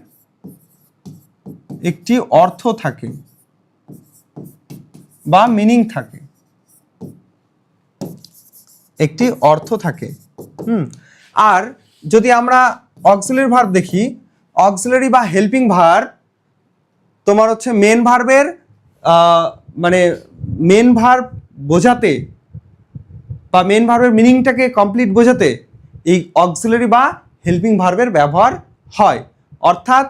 একটি অর্থ থাকে বা মিনিং থাকে, একটি অর্থ থাকে। আর যদি আমরা অক্সিলারি ভার্ব দেখি, অক্সিলারি বা হেল্পিং ভার্ব তোমার হচ্ছে মেন ভার্বের মানে মেন ভার্ব বোঝাতে বা মেন ভার্বের মিনিংটাকে কমপ্লিট বোঝাতে এই অক্সিলারি বা হেল্পিং ভার্বের ব্যবহার হয়। অর্থাৎ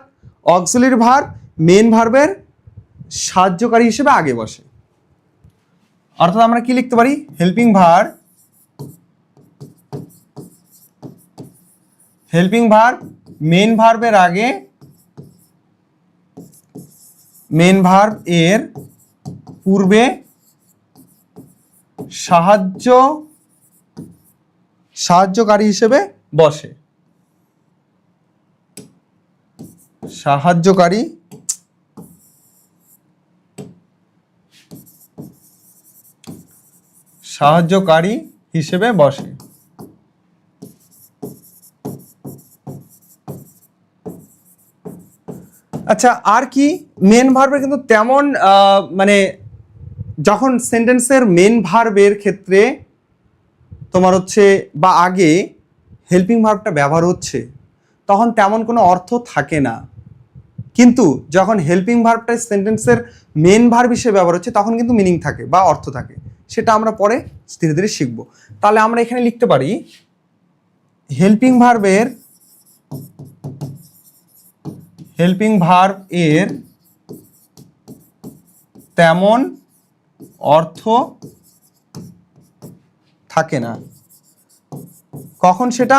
অক্সিলারি ভার্ব মেন ভার্বের সাহায্যকারী হিসেবে আগে বসে। অর্থাৎ আমরা কি লিখতে পারি, হেল্পিং ভার্ব মেন ভার্বের আগে মেন ভার্ব এর পূর্বে সাহায্যকারী হিসেবে বসে। সাহায্যকারী হিসেবে বসে। আচ্ছা, আর কি মেন ভার্বের কিন্তু তেমন মানে যখন সেন্টেন্সের মেন ভার্বের ক্ষেত্রে তোমার হচ্ছে বা আগে হেল্পিং ভার্বটা ব্যবহার হচ্ছে তখন তেমন কোনো অর্থ থাকে না, কিন্তু যখন হেল্পিং ভার্বটা সেন্টেন্সের মেন ভার্ব হিসেবে ব্যবহার হচ্ছে তখন কিন্তু মিনিং থাকে বা অর্থ থাকে। সেটা আমরা পরে ধীরে ধীরে শিখব। তাহলে আমরা এখানে লিখতে পারি হেল্পিং ভার্ব এর তেমন অর্থ থাকে না। কখন সেটা?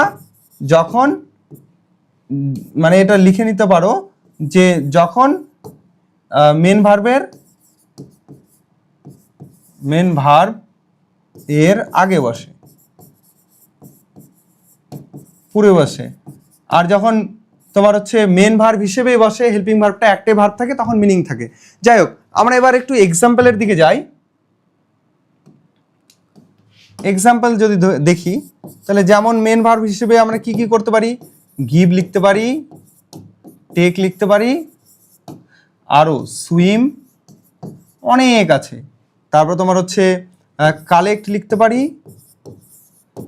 যখন মানে এটা লিখে নিতে পারো যে যখন মেন ভার্ব এর আগে বসে, পূর্বে বসে। আর যখন তোমার হচ্ছে মেন ভার্ব হিসেবেই বসে, হেল্পিং ভার্বটা একটাই ভার্ব থাকে, তখন মিনিং থাকে। যাই হোক, আমরা এবার একটু এক্সাম্পলের দিকে যাই। এক্সাম্পল যদি দেখি তাহলে যেমন মেন ভার্ব হিসেবে আমরা কি কি করতে পারি, গিভ লিখতে পারি, টেক লিখতে পারি, আরও সুইম অনেক আছে। তারপর তোমার হচ্ছে কালেক্ট লিখতে পারি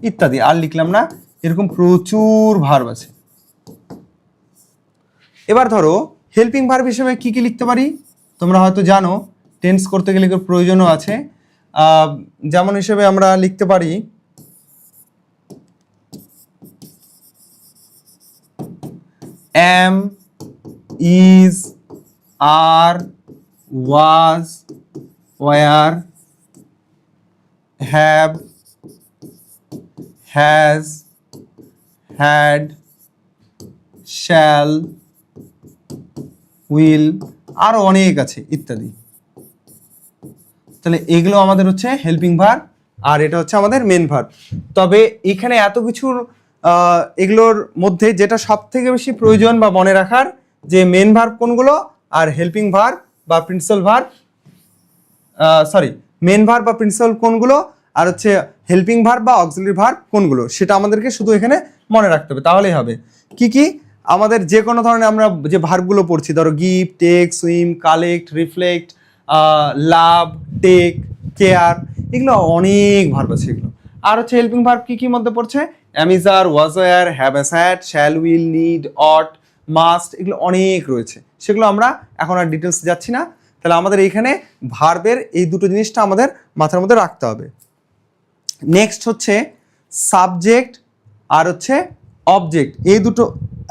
ইত্যাদি, আর লিখলাম না, এরকম প্রচুর ভার্ব আছে। এবার ধরো হেল্পিং ভার্ব হিসেবে কি কি লিখতে পারি তোমরা হয়তো জানো, টেন্স করতে গেলে প্রয়োজনও আছে। যেমন হিসেবে আমরা লিখতে পারি am, is, are, was, were, have, has, had, shall, will, আরো অনেক আছে ইত্যাদি। তাহলে এগুলো আমাদের হচ্ছে হেল্পিং ভার্ব আর এটা হচ্ছে আমাদের মেন ভার্ব। তবে এখানে এত কিছুর এগুলোর মধ্যে যেটা সব থেকে বেশি প্রয়োজন বা মনে রাখার, যে মেন ভার্ব কোনগুলো আর হেল্পিং ভার্ব বা প্রিন্সিপাল ভার্ব, মেন ভার্ব বা প্রিন্সিপাল কোনগুলো আর হচ্ছে হেল্পিং ভার্ব বা অক্সিলারি ভার্ব কোনগুলো, সেটা আমাদেরকে শুধু এখানে মনে রাখতে হবে, তাহলেই হবে। কি কি আমাদের যে কোনো ধরনের আমরা যে ভার্বগুলো পড়ছি, ধরো give, take, swim, collect, reflect, love, take, care, এগুলো অনেক ভার্ব আছে এগুলো। আর হচ্ছে হেল্পিং ভার্ব কি কি মধ্যে পড়ছে, am is are, was were, have has had, shall, will, need, ought, must, এগুলো অনেক রয়েছে, সেগুলো আমরা এখন আর ডিটেলস যাচ্ছি না। তাহলে আমাদের এইখানে ভার্বের এই দুটো জিনিসটা আমাদের মাথার মধ্যে রাখতে হবে। নেক্সট হচ্ছে সাবজেক্ট আর হচ্ছে অবজেক্ট, এই দুটো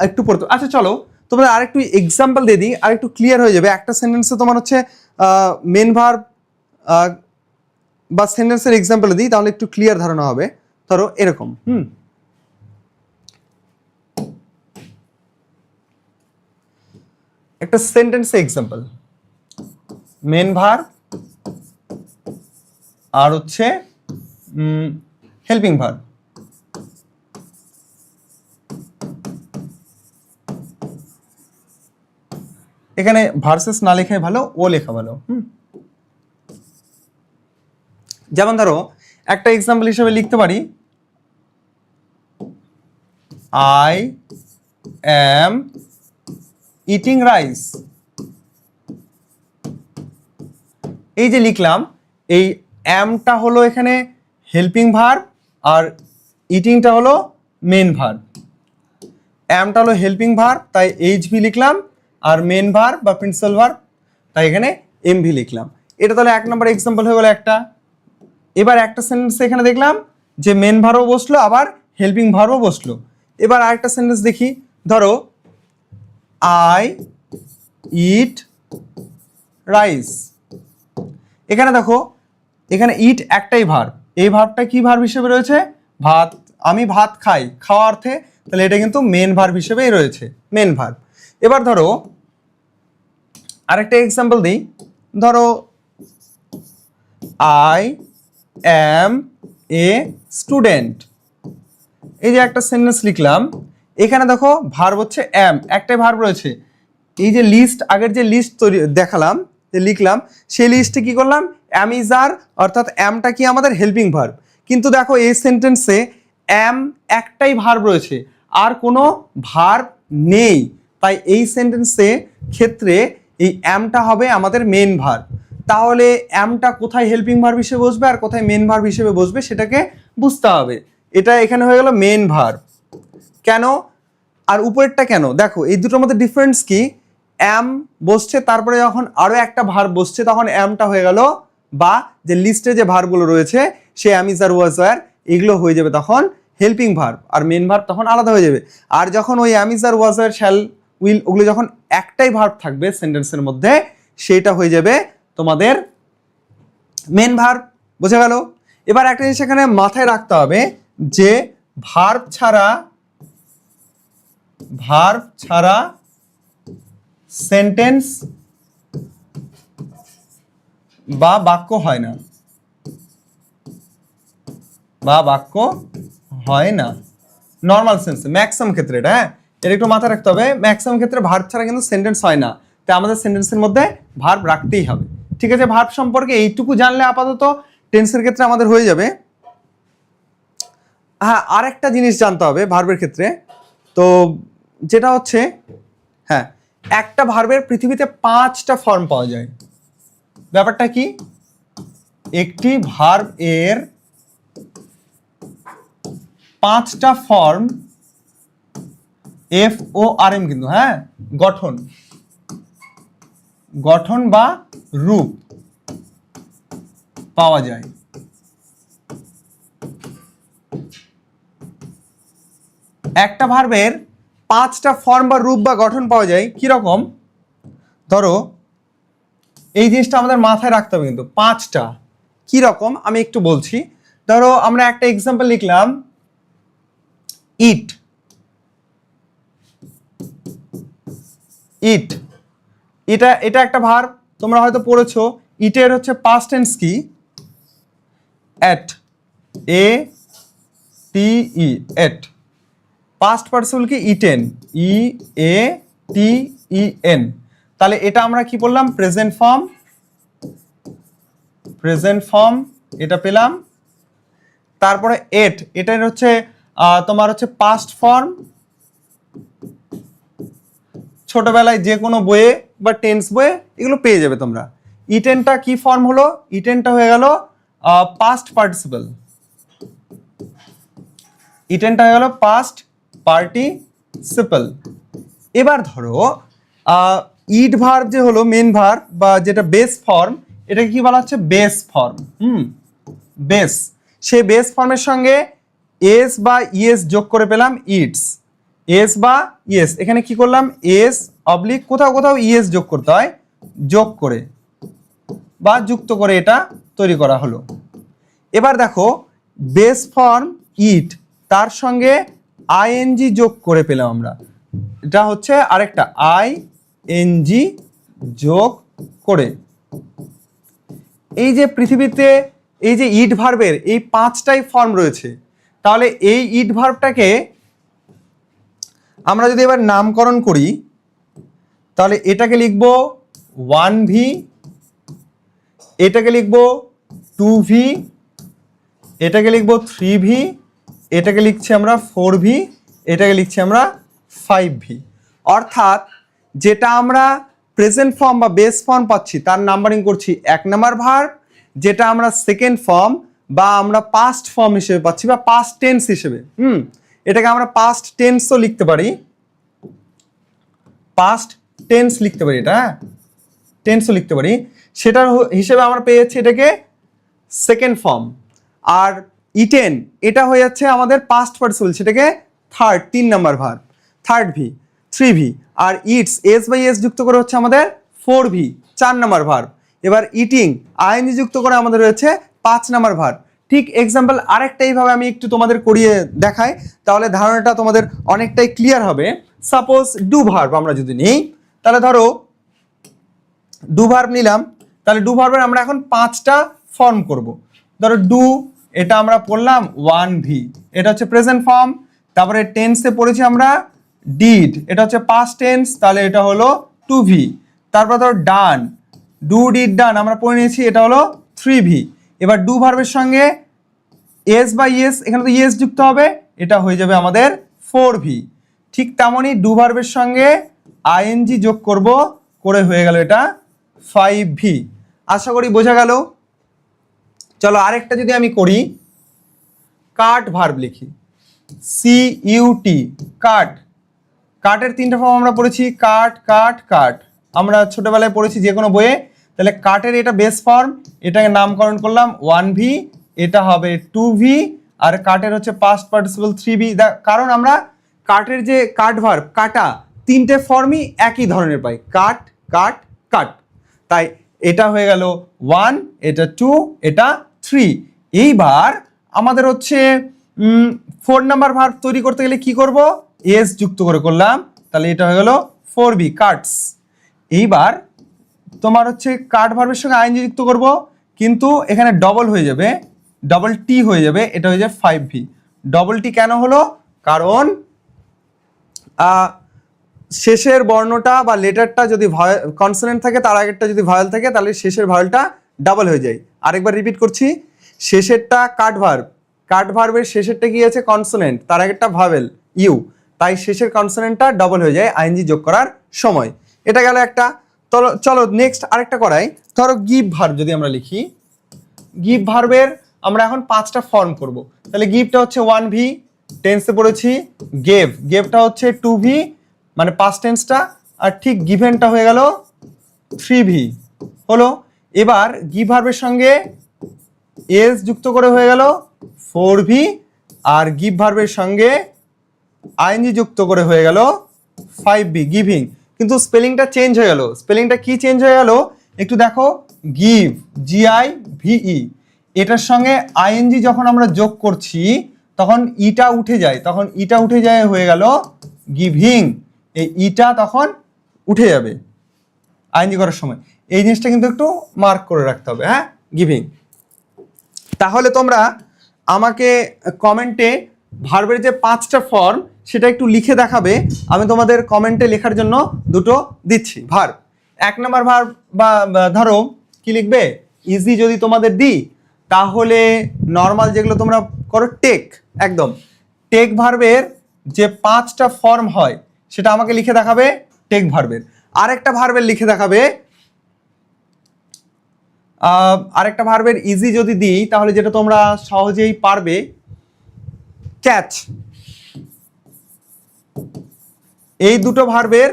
একটু পড়তে। আচ্ছা চলো তোমরা আরেকটু এক্সাম্পল দিয়ে দিই, আর একটু ক্লিয়ার হয়ে যাবে। একটা সেন্টেন্সে তোমার হচ্ছে মেন ভার্ব বা সেন্টেন্সের এক্সাম্পল দিই, তাহলে একটু ক্লিয়ার ধারণা হবে। ধরো এরকম একটা সেন্টেন্সে এক্সাম্পল, মেন ভার্ব আর হচ্ছে হেল্পিং ভার্ব। এখানে ভার্সেস না লেখাই ভালো, ও লেখা ভালো। যেমন ধরো একটা এক্সাম্পল হিসেবে লিখতে পারি আই অ্যাম ইটিং রাইস। এই যে লিখলাম, এই অ্যামটা হলো এখানে হেল্পিং ভার্ব আর ইটিংটা হলো মেন ভার্ব। অ্যামটা হলো হেল্পিং ভার্ব তাই এইচভি লিখলাম, আর মেন ভার্ব বা প্রিন্সিপাল ভার্ব তাই এখানে এমভি লিখলাম। এটা তাহলে 1 নম্বর এক্সাম্পল হয়ে গেল একটা। এবার একটা সেন্টেন্স এখানে দেখলাম যে মেন ভার্বও বসলো আবার হেল্পিং ভার্বও বসলো। এবার আরেকটা সেন্টেন্স দেখি, ধরো আই ইট রাইস। এখানে দেখো, এখানে ইট একটাই ভার্ব, এই ভার্বটা কি ভার্ব হিসেবে রয়েছে? ভাত। আমি ভাত খাই, খাওয়া অর্থে, তাহলে এটা কিন্তু মেন ভার্ব হিসেবেই রয়েছে, মেন ভার্ব। এবার ধরো আরেকটা এক্সাম্পল দিই, ধরো আই অ্যাম এ স্টুডেন্ট। এই যে একটা সেন্টেন্স লিখলাম, এখানে দেখো ভার্ব হচ্ছে অ্যাম, একটাই ভার্ব রয়েছে। এই যে লিস্ট, আগের যে লিস্ট তৈরি দেখালাম, যে লিখলাম, সেই লিস্টে কি করলাম, অ্যাম ইজ আর, অর্থাৎ অ্যামটা কি আমাদের হেল্পিং ভার্ব। কিন্তু দেখো এই সেন্টেন্সে অ্যাম একটাই ভার্ব রয়েছে, আর কোনো ভার্ব নেই, তাই এই সেন্টেন্সে ক্ষেত্রে এই অ্যামটা হবে আমাদের মেন ভার্ব। তাহলে অ্যামটা কোথায় হেল্পিং ভার্ব হিসেবে বসবে আর কোথায় মেন ভার্ব হিসেবে বসবে সেটাকে বুঝতে হবে। এটা এখানে হয়ে গেল মেন ভার্ব। কেন আর উপরেরটা কেন? দেখো এই দুটোর মধ্যে ডিফারেন্স কি, অ্যাম বসছে তারপরে যখন আরো একটা ভার্ব বসছে তখন অ্যামটা হয়ে গেল, বা যে লিস্টে যে ভার্বগুলো রয়েছে সে অ্যাম ইজ আর ওয়াজ ওয়্যার এগুলো হয়ে যাবে তখন হেল্পিং ভার্ব, আর মেন ভার্ব তখন আলাদা হয়ে যাবে। আর যখন ওই am is are was were shall will ওগুলো যখন একটাই ভার্ব থাকবে সেন্টেন্সের মধ্যে, সেটা হয়ে যাবে তোমাদের মেন ভার্ব। বোঝা গেল? এবার একটা জিনিস এখানে মাথায় রাখতে হবে যে ভার্ব ছাড়া সেন্টেন্স বা বাক্য হয় না, নর্মাল সেন্সে ম্যাক্সিমাম ক্ষেত্রে। এটা এটা একটু মাথায় রাখতে হবে, ম্যাক্সিমাম ক্ষেত্রে ভার্ব ছাড়া কিন্তু সেন্টেন্স হয় না, তাই আমাদের সেন্টেন্সের মধ্যে ভার্ব রাখতেই হবে। ঠিক আছে, ভার্ব সম্পর্কে এইটুকু জানলে আপাতত টেন্সের ক্ষেত্রে আমাদের হয়ে যাবে। হ্যাঁ, আরেকটা জিনিস জানতে হবে ভার্বের ক্ষেত্রে, তো যেটা হচ্ছে, হ্যাঁ, একটা ভার্বের পৃথিবীতে 5টা ফর্ম পাওয়া যায়। ব্যাপারটা কি? একটি ভার্ব এর 5টা ফর্ম, FORM কিন্তু, হ্যাঁ, গঠন বা রূপ পাওয়া যায়। একটা ভার্বের 5টা ফর্ম বা রূপ বা গঠন পাওয়া যায়। কিরকম? ধরো এই জিনিসটা আমাদের মাথায় রাখতে হবে কিন্তু, 5টা কিরকম আমি একটু বলছি। ধরো আমরা একটা এক্সাম্পল লিখলাম ইট। এটা একটা ভার্ব, তোমরা হয়তো পড়েছো। ইটের হচ্ছে পাস্ট টেন্স কি? এট, ATE, এট। পাস্ট পার্টিসিপল কি? Eaten, EATEN। তাহলে এটা আমরা কি বললাম? প্রেজেন্ট ফর্ম এটা পেলাম। তারপরে এটার হচ্ছে তোমার হচ্ছে পাস্ট ফর্ম, ছোটবেলায় যে কোনো বইয়ে বা টেন্স বইয়ে এগুলো পেয়ে যাবে তোমরা। ইটেনটা কি ফর্ম হলো? ইটেনটা হয়ে গেল পাস্ট পার্টিসিপল। ইটেনটা হয়ে গেল পাস্ট পার্টিসিপল। এবার ধরো ইট ভার্ব যে হলো মেন ভার্ব বা যেটা বেস ফর্ম, এটাকে কি বলা হচ্ছে? Base form. বেস, সেই বেস ফর্মের সঙ্গে এস বা ইএস যোগ করে পেলাম ইটস। এস বা ইএস, এখানে কি করলাম? এস অবলিক কোথাও কোথাও ইএস যোগ করতে হয়, যোগ করে বা যুক্ত করে এটা তৈরি করা হলো। এবার দেখো বেস ফর্ম ইট, তার সঙ্গে আইএনজি যোগ করে পেলাম আমরা, এটা হচ্ছে আরেকটা আইএনজি যোগ করে। এই যে পৃথিবীতে এই যে ইট ভার্বের এই 5টাই ফর্ম রয়েছে, তাহলে এই ইট ভার্বটাকে আমরা যদি এবার নামকরণ করি, তাহলে এটাকে লিখব 1V, এটাকে লিখব 2V, এটাকে লিখবো 3v, এটাকে লিখছি আমরা 4v, এটাকে লিখছি আমরা 5v। অর্থাৎ যেটা আমরা প্রেজেন্ট ফর্ম বা বেস ফর্ম পাচ্ছি তার নাম্বারিং করছি 1 নাম্বার ভার্ব, যেটা আমরা সেকেন্ড ফর্ম বা আমরা পাস্ট ফর্ম হিসেবে পাচ্ছি বা পাস্ট টেন্স হিসেবে, এটাকে আমরা পাস্ট টেন্সও লিখতে পারি, পাস্ট টেন্স লিখতে পারি, এটা টেন্সও লিখতে পারি, সেটার হিসেবে আমরা পেয়েছি এটাকে সেকেন্ড ফর্ম। আর ইটেন এটা হয়ে যাচ্ছে আমাদের পাস্ট পার্টিসিপল, সেটাকে third 3 number verb, third V 3v। আর ইটস এস বাই এস যুক্ত করে হচ্ছে আমাদের 4v 4 নাম্বার ভার্ব। এবার ইটিং আইএনজি যুক্ত করে আমাদের রয়েছে 5 নাম্বার ভার্ব। ঠিক এক্সাম্পল আরেকটা এইভাবে আমি একটু তোমাদের করিয়ে দেখাই, তাহলে ধারণাটা তোমাদের অনেকটাই ক্লিয়ার হবে। সাপোজ ডু ভার্ব আমরা যদি নিই, তাহলে ধরো ডু ভার্ব নিলাম, তাহলে ডু ভার্বের আমরা এখন 5টা ফর্ম করব। ধরো ডু, এটা আমরা পড়লাম 1v, এটা হচ্ছে প্রেজেন্ট ফর্ম। তারপরে টেন্সে পড়েছি আমরা ডিড, এটা হচ্ছে পাস্ট টেন্স, তাহলে এটা হলো 2v। তারপর ধরো ডান, ডু ডিড ডান আমরা পড়ে নিয়েছি, এটা হলো 3v। এবার ডু ভার্বের সঙ্গে এস বা ইয়েস, এখানে তো ইয়েস যুক্ত হবে, এটা হয়ে যাবে আমাদের 4v। ঠিক তেমনই ডু ভার্বের সঙ্গে আইএনজি যোগ করব, করে হয়ে গেল এটা 5v। আশা করি বোঝা গেল। চলো আরেকটা যদি আমি করি, কাট ভার্ব লিখি, সিইউটি, কাট। কাটের 3টা ফর্ম আমরা পড়েছি, কাট কাট কাট, আমরা ছোটবেলায় পড়েছি যে কোনো বইয়ে। তাহলে কাটের এটা বেস ফর্ম, এটাকে নামকরণ করলাম 1v, এটা হবে 2v। আর কাটের হচ্ছে পাস্ট পার্টিসিপল 3v। কারণ আমরা কাটের যে কাট ভার্ব, কাটা, 3টে ফর্মই একই ধরনের পাই, কাট কাট কাট। তাই এটা হয়ে গেল 1, এটা 2, এটা 3। এইবার আমাদের হচ্ছে 4 নাম্বার ভার্ব তৈরি করতে গেলে কি করব, এস যুক্ত করে করলাম, তাহলে এটা হয়ে গেল 4v, কাটস। এইবার তোমার হচ্ছে কাট ভার্বের সঙ্গে আইএনজি যুক্ত করব, কিন্তু এখানে ডবল হয়ে যাবে, ডবল টি হয়ে যাবে, এটা হয়ে যাবে 5v। ডবল টি কেন হলো, কারণ শেষের বর্ণটা বা লেটারটা যদি কনসোনেন্ট থাকে, তার আগেরটা যদি ভয়েল থাকে, তাহলে শেষের ভয়েলটা ডাবল হয়ে যায়। আরেকবার রিপিট করছি, শেষেরটা কাট ভার্ব, কাট ভার্বের শেষেরটা কি আছে কনসোনেন্ট, তার আগেরটা ভাওয়েল ইউ, তাই শেষের কনসোনেন্টটা ডবল হয়ে যায় আইএনজি যোগ করার সময়। এটা গেল একটা। চলো নেক্সট আরেকটা করাই। ধরো গিভ ভার্ব যদি আমরা লিখি, গিভ ভার্বের আমরা এখন 5টা ফর্ম করব। তাহলে গিভটা হচ্ছে 1v, টেন্সে পড়েছি গেভ, গেভটা হচ্ছে 2v মানে পাস্ট টেন্সটা, আর ঠিক গিভেনটা হয়ে গেল 3v হলো। এবার গিভ ভার্বের সঙ্গে এস যুক্ত করে হয়ে গেল 4v, আর গিভ ভার্বের সঙ্গে আইএনজি যুক্ত করে হয়ে গেল 5v, গিভিং। কিন্তু স্পেলিংটা চেঞ্জ হয়ে গেল। স্পেলিংটা কি চেঞ্জ হয়ে গেল একটু দেখো, গিভ GIVE, এটার সঙ্গে আইএনজি যখন আমরা যোগ করছি তখন ইটা উঠে যায়, তখন ইটা উঠে যায় হয়ে গেল গিভিং। এই ইটা তখন উঠে যাবে আইএনজি করার সময়। এই জিনিসটা কিন্তু একটু মার্ক করে রাখতে হবে, হ্যাঁ, গিভিং। তাহলে তোমরা আমাকে কমেন্টে ভার্বের যে 5টা ফর্ম সেটা একটু লিখে দেখাবে। আমি তোমাদের কমেন্টে লেখার জন্য দুটো দিচ্ছি ভার্ব। 1 নাম্বার ভার্ব বা ধরো কি লিখবে, ইজি যদি তোমাদের দিই তাহলে নর্মাল যেগুলো তোমরা করো টেক, একদম টেক ভার্বের যে 5টা ফর্ম হয় সেটা আমাকে লিখে দেখাবে টেক ভার্বের। আরেকটা ভার্বের লিখে দেখাবে, আরেকটা ভার্বের ইজি যদি দিই তাহলে যেটা তোমরা সহজেই পারবে, ক্যাচ। এই দুটো ভার্বের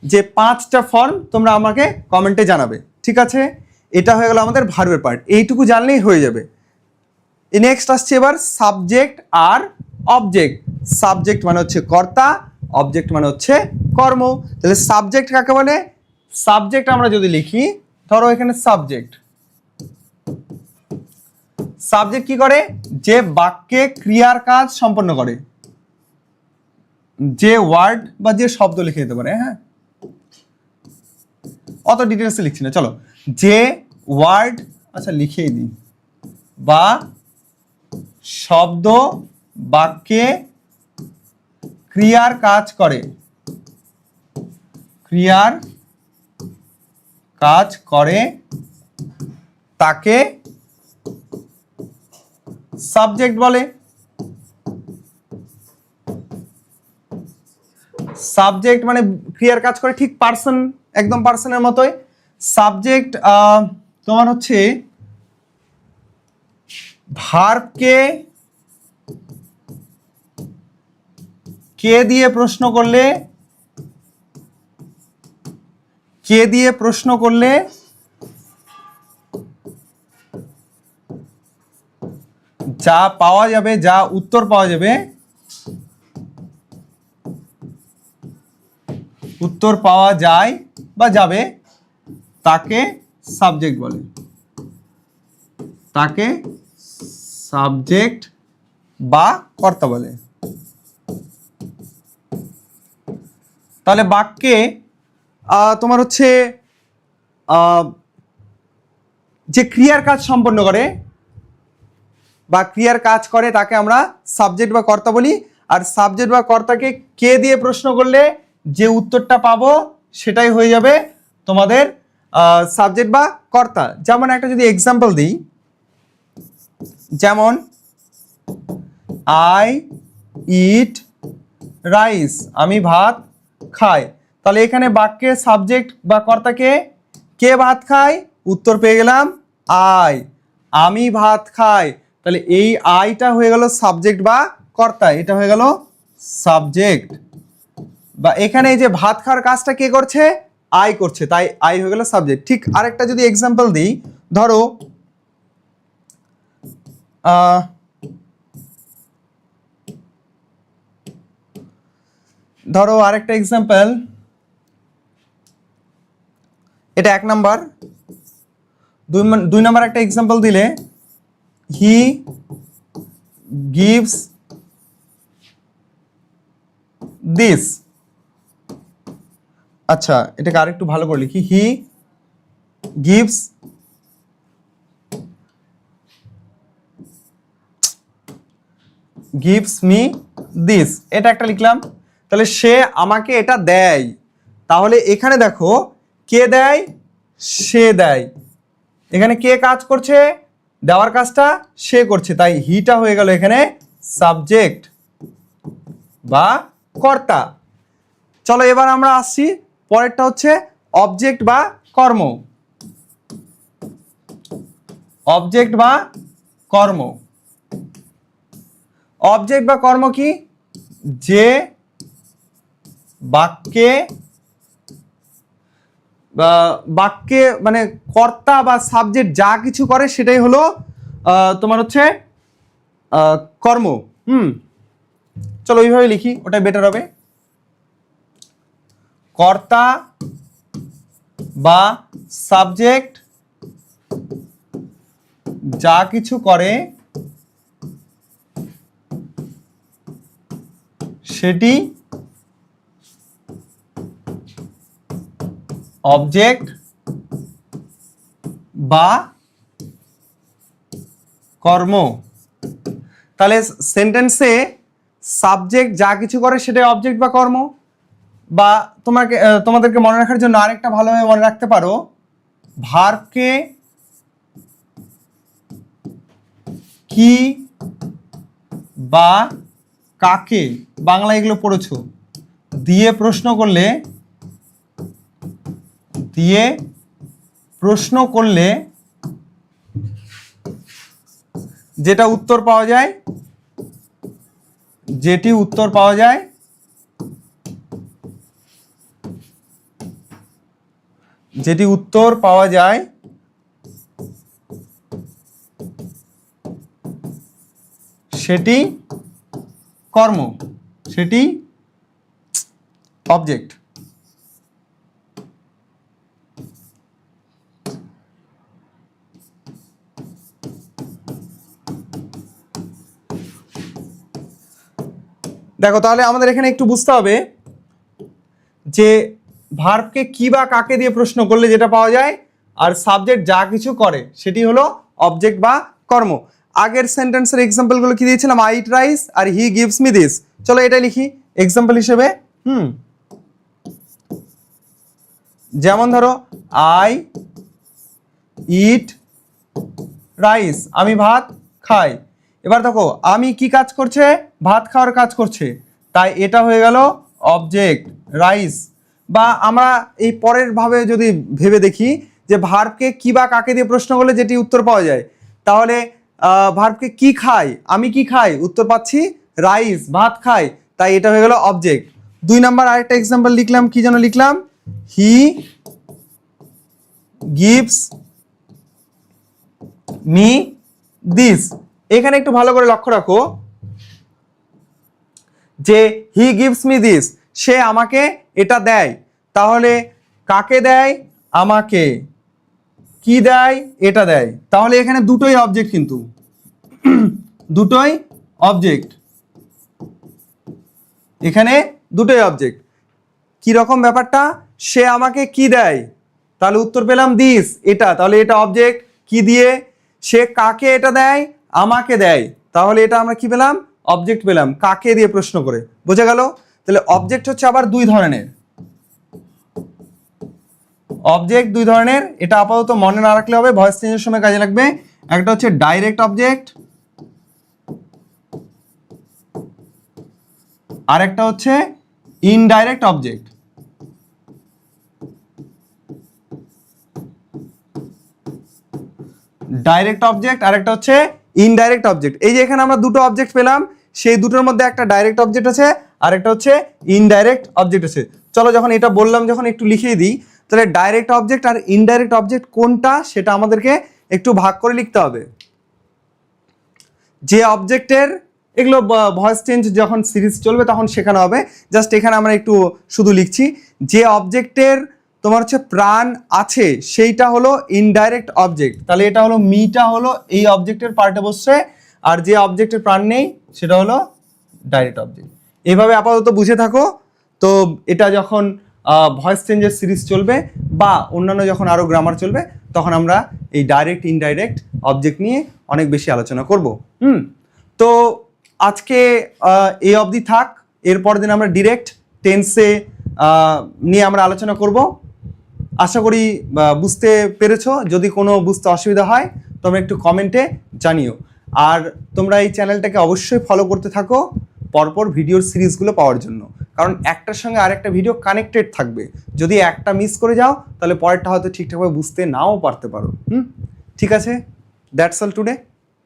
যে 5টা ফর্ম তোমরা আমাকে কমেন্টে জানাবে, ঠিক আছে? এটা হয়ে গেল আমাদের ভার্বের পার্ট, এইটুকু জানলেই হয়ে যাবে। নেক্সট আসছে এবার সাবজেক্ট আর অবজেক্ট। সাবজেক্ট মানে হচ্ছে কর্তা, অবজেক্ট মানে হচ্ছে কর্ম। তাহলে সাবজেক্ট কাকে বলে, সাবজেক্ট আমরা যদি লিখি, ধরো এখানে সাবজেক্ট, সাবজেক্ট কি করে, যে বাক্যে ক্রিয়ার কাজ সম্পন্ন করে, যে ওয়ার্ড বা যে শব্দ লিখে দিতে পারে, হ্যাঁ, অত ডিটেলসে লিখছি না, চলো যে ওয়ার্ড, আচ্ছা লিখেই দিই, বা শব্দ বাক্যে ক্রিয়ার কাজ করে, ক্রিয়ার কাজ করে তাকে সাবজেক্ট বলে। সাবজেক্ট মানে ক্রিয়ার কাজ করে, ঠিক পার্সন, একদম পার্সনের মতোই। সাবজেক্ট তোমার হচ্ছে ভার্বকে কে দিয়ে প্রশ্ন করলে, কে দিয়ে প্রশ্ন করলে যা পাওয়া যাবে, যা উত্তর পাওয়া যাবে, উত্তর পাওয়া যায় বা যাবে, তাকে সাবজেক্ট বলে, তাকে সাবজেক্ট বা কর্তা বলে। তাহলে বাক্যে তোমার হচ্ছে যে ক্রিয়ার কাজ সম্পন্ন করে বা ক্রিয়ার কাজ করে তাকে আমরা সাবজেক্ট বা কর্তা বলি। আর সাবজেক্ট বা কর্তাকে কে দিয়ে প্রশ্ন করলে যে উত্তরটা পাবো সেটাই হয়ে যাবে তোমাদের সাবজেক্ট বা কর্তা। যেমন একটা যদি এক্সাম্পল দিই, যেমন আই ইট রাইস, আমি ভাত খাই। তাহলে এখানে বাক্যে সাবজেক্ট বা কর্তাকে, কে ভাত খায়, উত্তর পেয়ে গেলাম আই, আমি ভাত খাই। তাহলে এই আইটা হয়ে গেল সাবজেক্ট বা কর্তা, এটা হয়ে গেল সাবজেক্ট। বা এখানে এই যে ভাত খাওয়ার কাজটা কে করছে, আই করছে, তাই আই হয়ে গেল সাবজেক্ট। ঠিক আরেকটা যদি এক্সাম্পল দিই, ধরো ধরো আরেকটা এক্সাম্পল, এটা 1 নাম্বার। 2 নাম্বার একটা এক্সাম্পল দিলে, হি গিভস দিস। আচ্ছা, এটাকে আরেকটু ভালো করে লিখি, he gives gives me this, এটা একটা লিখলাম। তাহলে সে আমাকে এটা দেয়। তাহলে এখানে দেখো কে দেয়, সে দেয়। এখানে কে কাজ করছে, দেওয়ার কাজটা সে করছে, তাই হিটা হয়ে গেল এখানে সাবজেক্ট বা কর্তা। চলো এবার আমরা আসছি, পরেরটা হচ্ছে অবজেক্ট বা কর্ম। অবজেক্ট বা কর্ম, অবজেক্ট বা কর্ম কি, যে বাক্যে বাক্যে মানে কর্তা বা সাবজেক্ট যা কিছু করে সেটাই হলো তোমার হচ্ছে কর্ম। চলো ওইভাবে লিখি, ওটাই বেটার হবে। কর্তা বা সাবজেক্ট যা কিছু করে সেটি অবজেক্ট বা কর্ম। তাহলে সেন্টেন্সে সাবজেক্ট যা কিছু করে সেটাই অবজেক্ট বা কর্ম। বা তোমাদেরকে মনে রাখার জন্য আরেকটা ভালোভাবে মনে রাখতে পারো, ভার্বকে কি বা কাকে, বাংলা এগুলো পড়েছো, দিয়ে প্রশ্ন করলে, দিয়ে প্রশ্ন করলে যেটা উত্তর পাওয়া যায়, যেটি উত্তর পাওয়া যায় যেটি উত্তর পাওয়া যায় সেটি কর্ম, সেটি অবজেক্ট। দেখো তাহলে আমাদের এখানে একটু বুঝতে হবে যে ভার্বকে কি বা কাকে দিয়ে প্রশ্ন করলে যেটা পাওয়া যায়, আর সাবজেক্ট যা কিছু করে সেটি হলো অবজেক্ট বা কর্ম। আগের সেন্টেন্সের এক্সাম্পলগুলো কি দিয়েছিলাম, আই ইট রাইস আর হি গিভস মি দিস। চলো এটা লিখি এক্সাম্পল হিসেবে। যেমন ধরো আই ইট রাইস, আমি ভাত খাই। এবার দেখো আমি কি কাজ করছে, ভাত খাওয়ার কাজ করছে, তাই এটা হয়ে গেল অবজেক্ট রাইস। বা আমরা এই পরের ভাবে যদি ভেবে দেখি যে ভার্বকে কি বা কাকে দিয়ে প্রশ্ন করলে যেটি উত্তর পাওয়া যায়, তাহলে ভার্বকে কি খাই, আমি কি খাই, উত্তর পাচ্ছি রাইস, ভাত খাই, তাই এটা হয়ে গেল অবজেক্ট। 2 নাম্বার আরেকটা এক্সাম্পল লিখলাম, কি যেন লিখলাম, হি গিভস মি দিস। এখানে একটু ভালো করে লক্ষ্য রাখো যে হি গিভস মি দিস, সে আমাকে এটা দেয়, তাহলে কাকে দেয়, আমাকে, কি দেয়, এটা দেয়, তাহলে এখানে দুটোই অবজেক্ট, কিন্তু দুটোই অবজেক্ট, এখানে দুটোই অবজেক্ট। কি রকম ব্যাপারটা, সে আমাকে কি দেয়, তাহলে উত্তর পেলাম দিস, এটা, তাহলে এটা অবজেক্ট। কি দিয়ে, সে কাকে এটা দেয়, আমাকে দেয়, তাহলে এটা আমরা কি পেলাম, অবজেক্ট পেলাম, কাকে দিয়ে প্রশ্ন করে। বোঝা গেল? তাহলে অবজেক্ট হচ্ছে আবার দুই ধরনের, অবজেক্ট দুই ধরনের, এটা আপাতত মনে না রাখলে হবে, ভয়েস চেঞ্জের সময় কাজে লাগবে। একটা হচ্ছে ডাইরেক্ট অবজেক্ট, আর একটা হচ্ছে ইনডাইরেক্ট অবজেক্ট। ডাইরেক্ট অবজেক্ট আর একটা হচ্ছে ইনডাইরেক্ট অবজেক্ট। এই যে এখানে আমরা দুটো অবজেক্ট পেলাম, সেই দুটোর মধ্যে একটা ডাইরেক্ট অবজেক্ট আছে আর একটা হচ্ছে ইনডাইরেক্ট অবজেক্ট আছে। চলো যখন এটা বললাম, যখন একটু লিখিয়ে দিই, তাহলে ডাইরেক্ট অবজেক্ট আর ইনডাইরেক্ট অবজেক্ট কোনটা সেটা আমাদেরকে একটু ভাগ করে লিখতে হবে। যে অবজেক্টের, এগুলো ভয়েস চেঞ্জ যখন সিরিজ চলবে তখন শেখানো হবে, জাস্ট এখানে আমরা একটু শুধু লিখছি, যে অবজেক্টের তোমার হচ্ছে প্রাণ আছে সেইটা হলো ইনডাইরেক্ট অবজেক্ট, তাহলে এটা হলো মিটা হলো এই অবজেক্টের পার্টে বসছে, আর যে অবজেক্টের প্রাণ নেই সেটা হলো ডাইরেক্ট অবজেক্ট। এইভাবে আপাতত বুঝে থাকো। তো এটা যখন ভয়েস চেঞ্জের সিরিজ চলবে বা অন্যান্য যখন আরও গ্রামার চলবে, তখন আমরা এই ডাইরেক্ট ইনডাইরেক্ট অবজেক্ট নিয়ে অনেক বেশি আলোচনা করব। তো আজকে এই অবধি থাক, এরপর দিন আমরা ডিরেক্ট টেন্সে নিয়ে আমরা আলোচনা করব। আশা করি বুঝতে পেরেছো। যদি কোনো বুঝতে অসুবিধা হয় তোমরা একটু কমেন্টে জানিও। আর তোমরা এই চ্যানেলটাকে অবশ্যই ফলো করতে থাকো পরপর ভিডিওর সিরিজগুলো পাওয়ার জন্য, কারণ একটার সঙ্গে আরেকটা ভিডিও কানেক্টেড থাকবে। যদি একটা মিস করে যাও তাহলে পরেরটা হয়তো ঠিকঠাকভাবে বুঝতে নাও পারতে পারো। ঠিক আছে, দ্যাটস অল টুডে।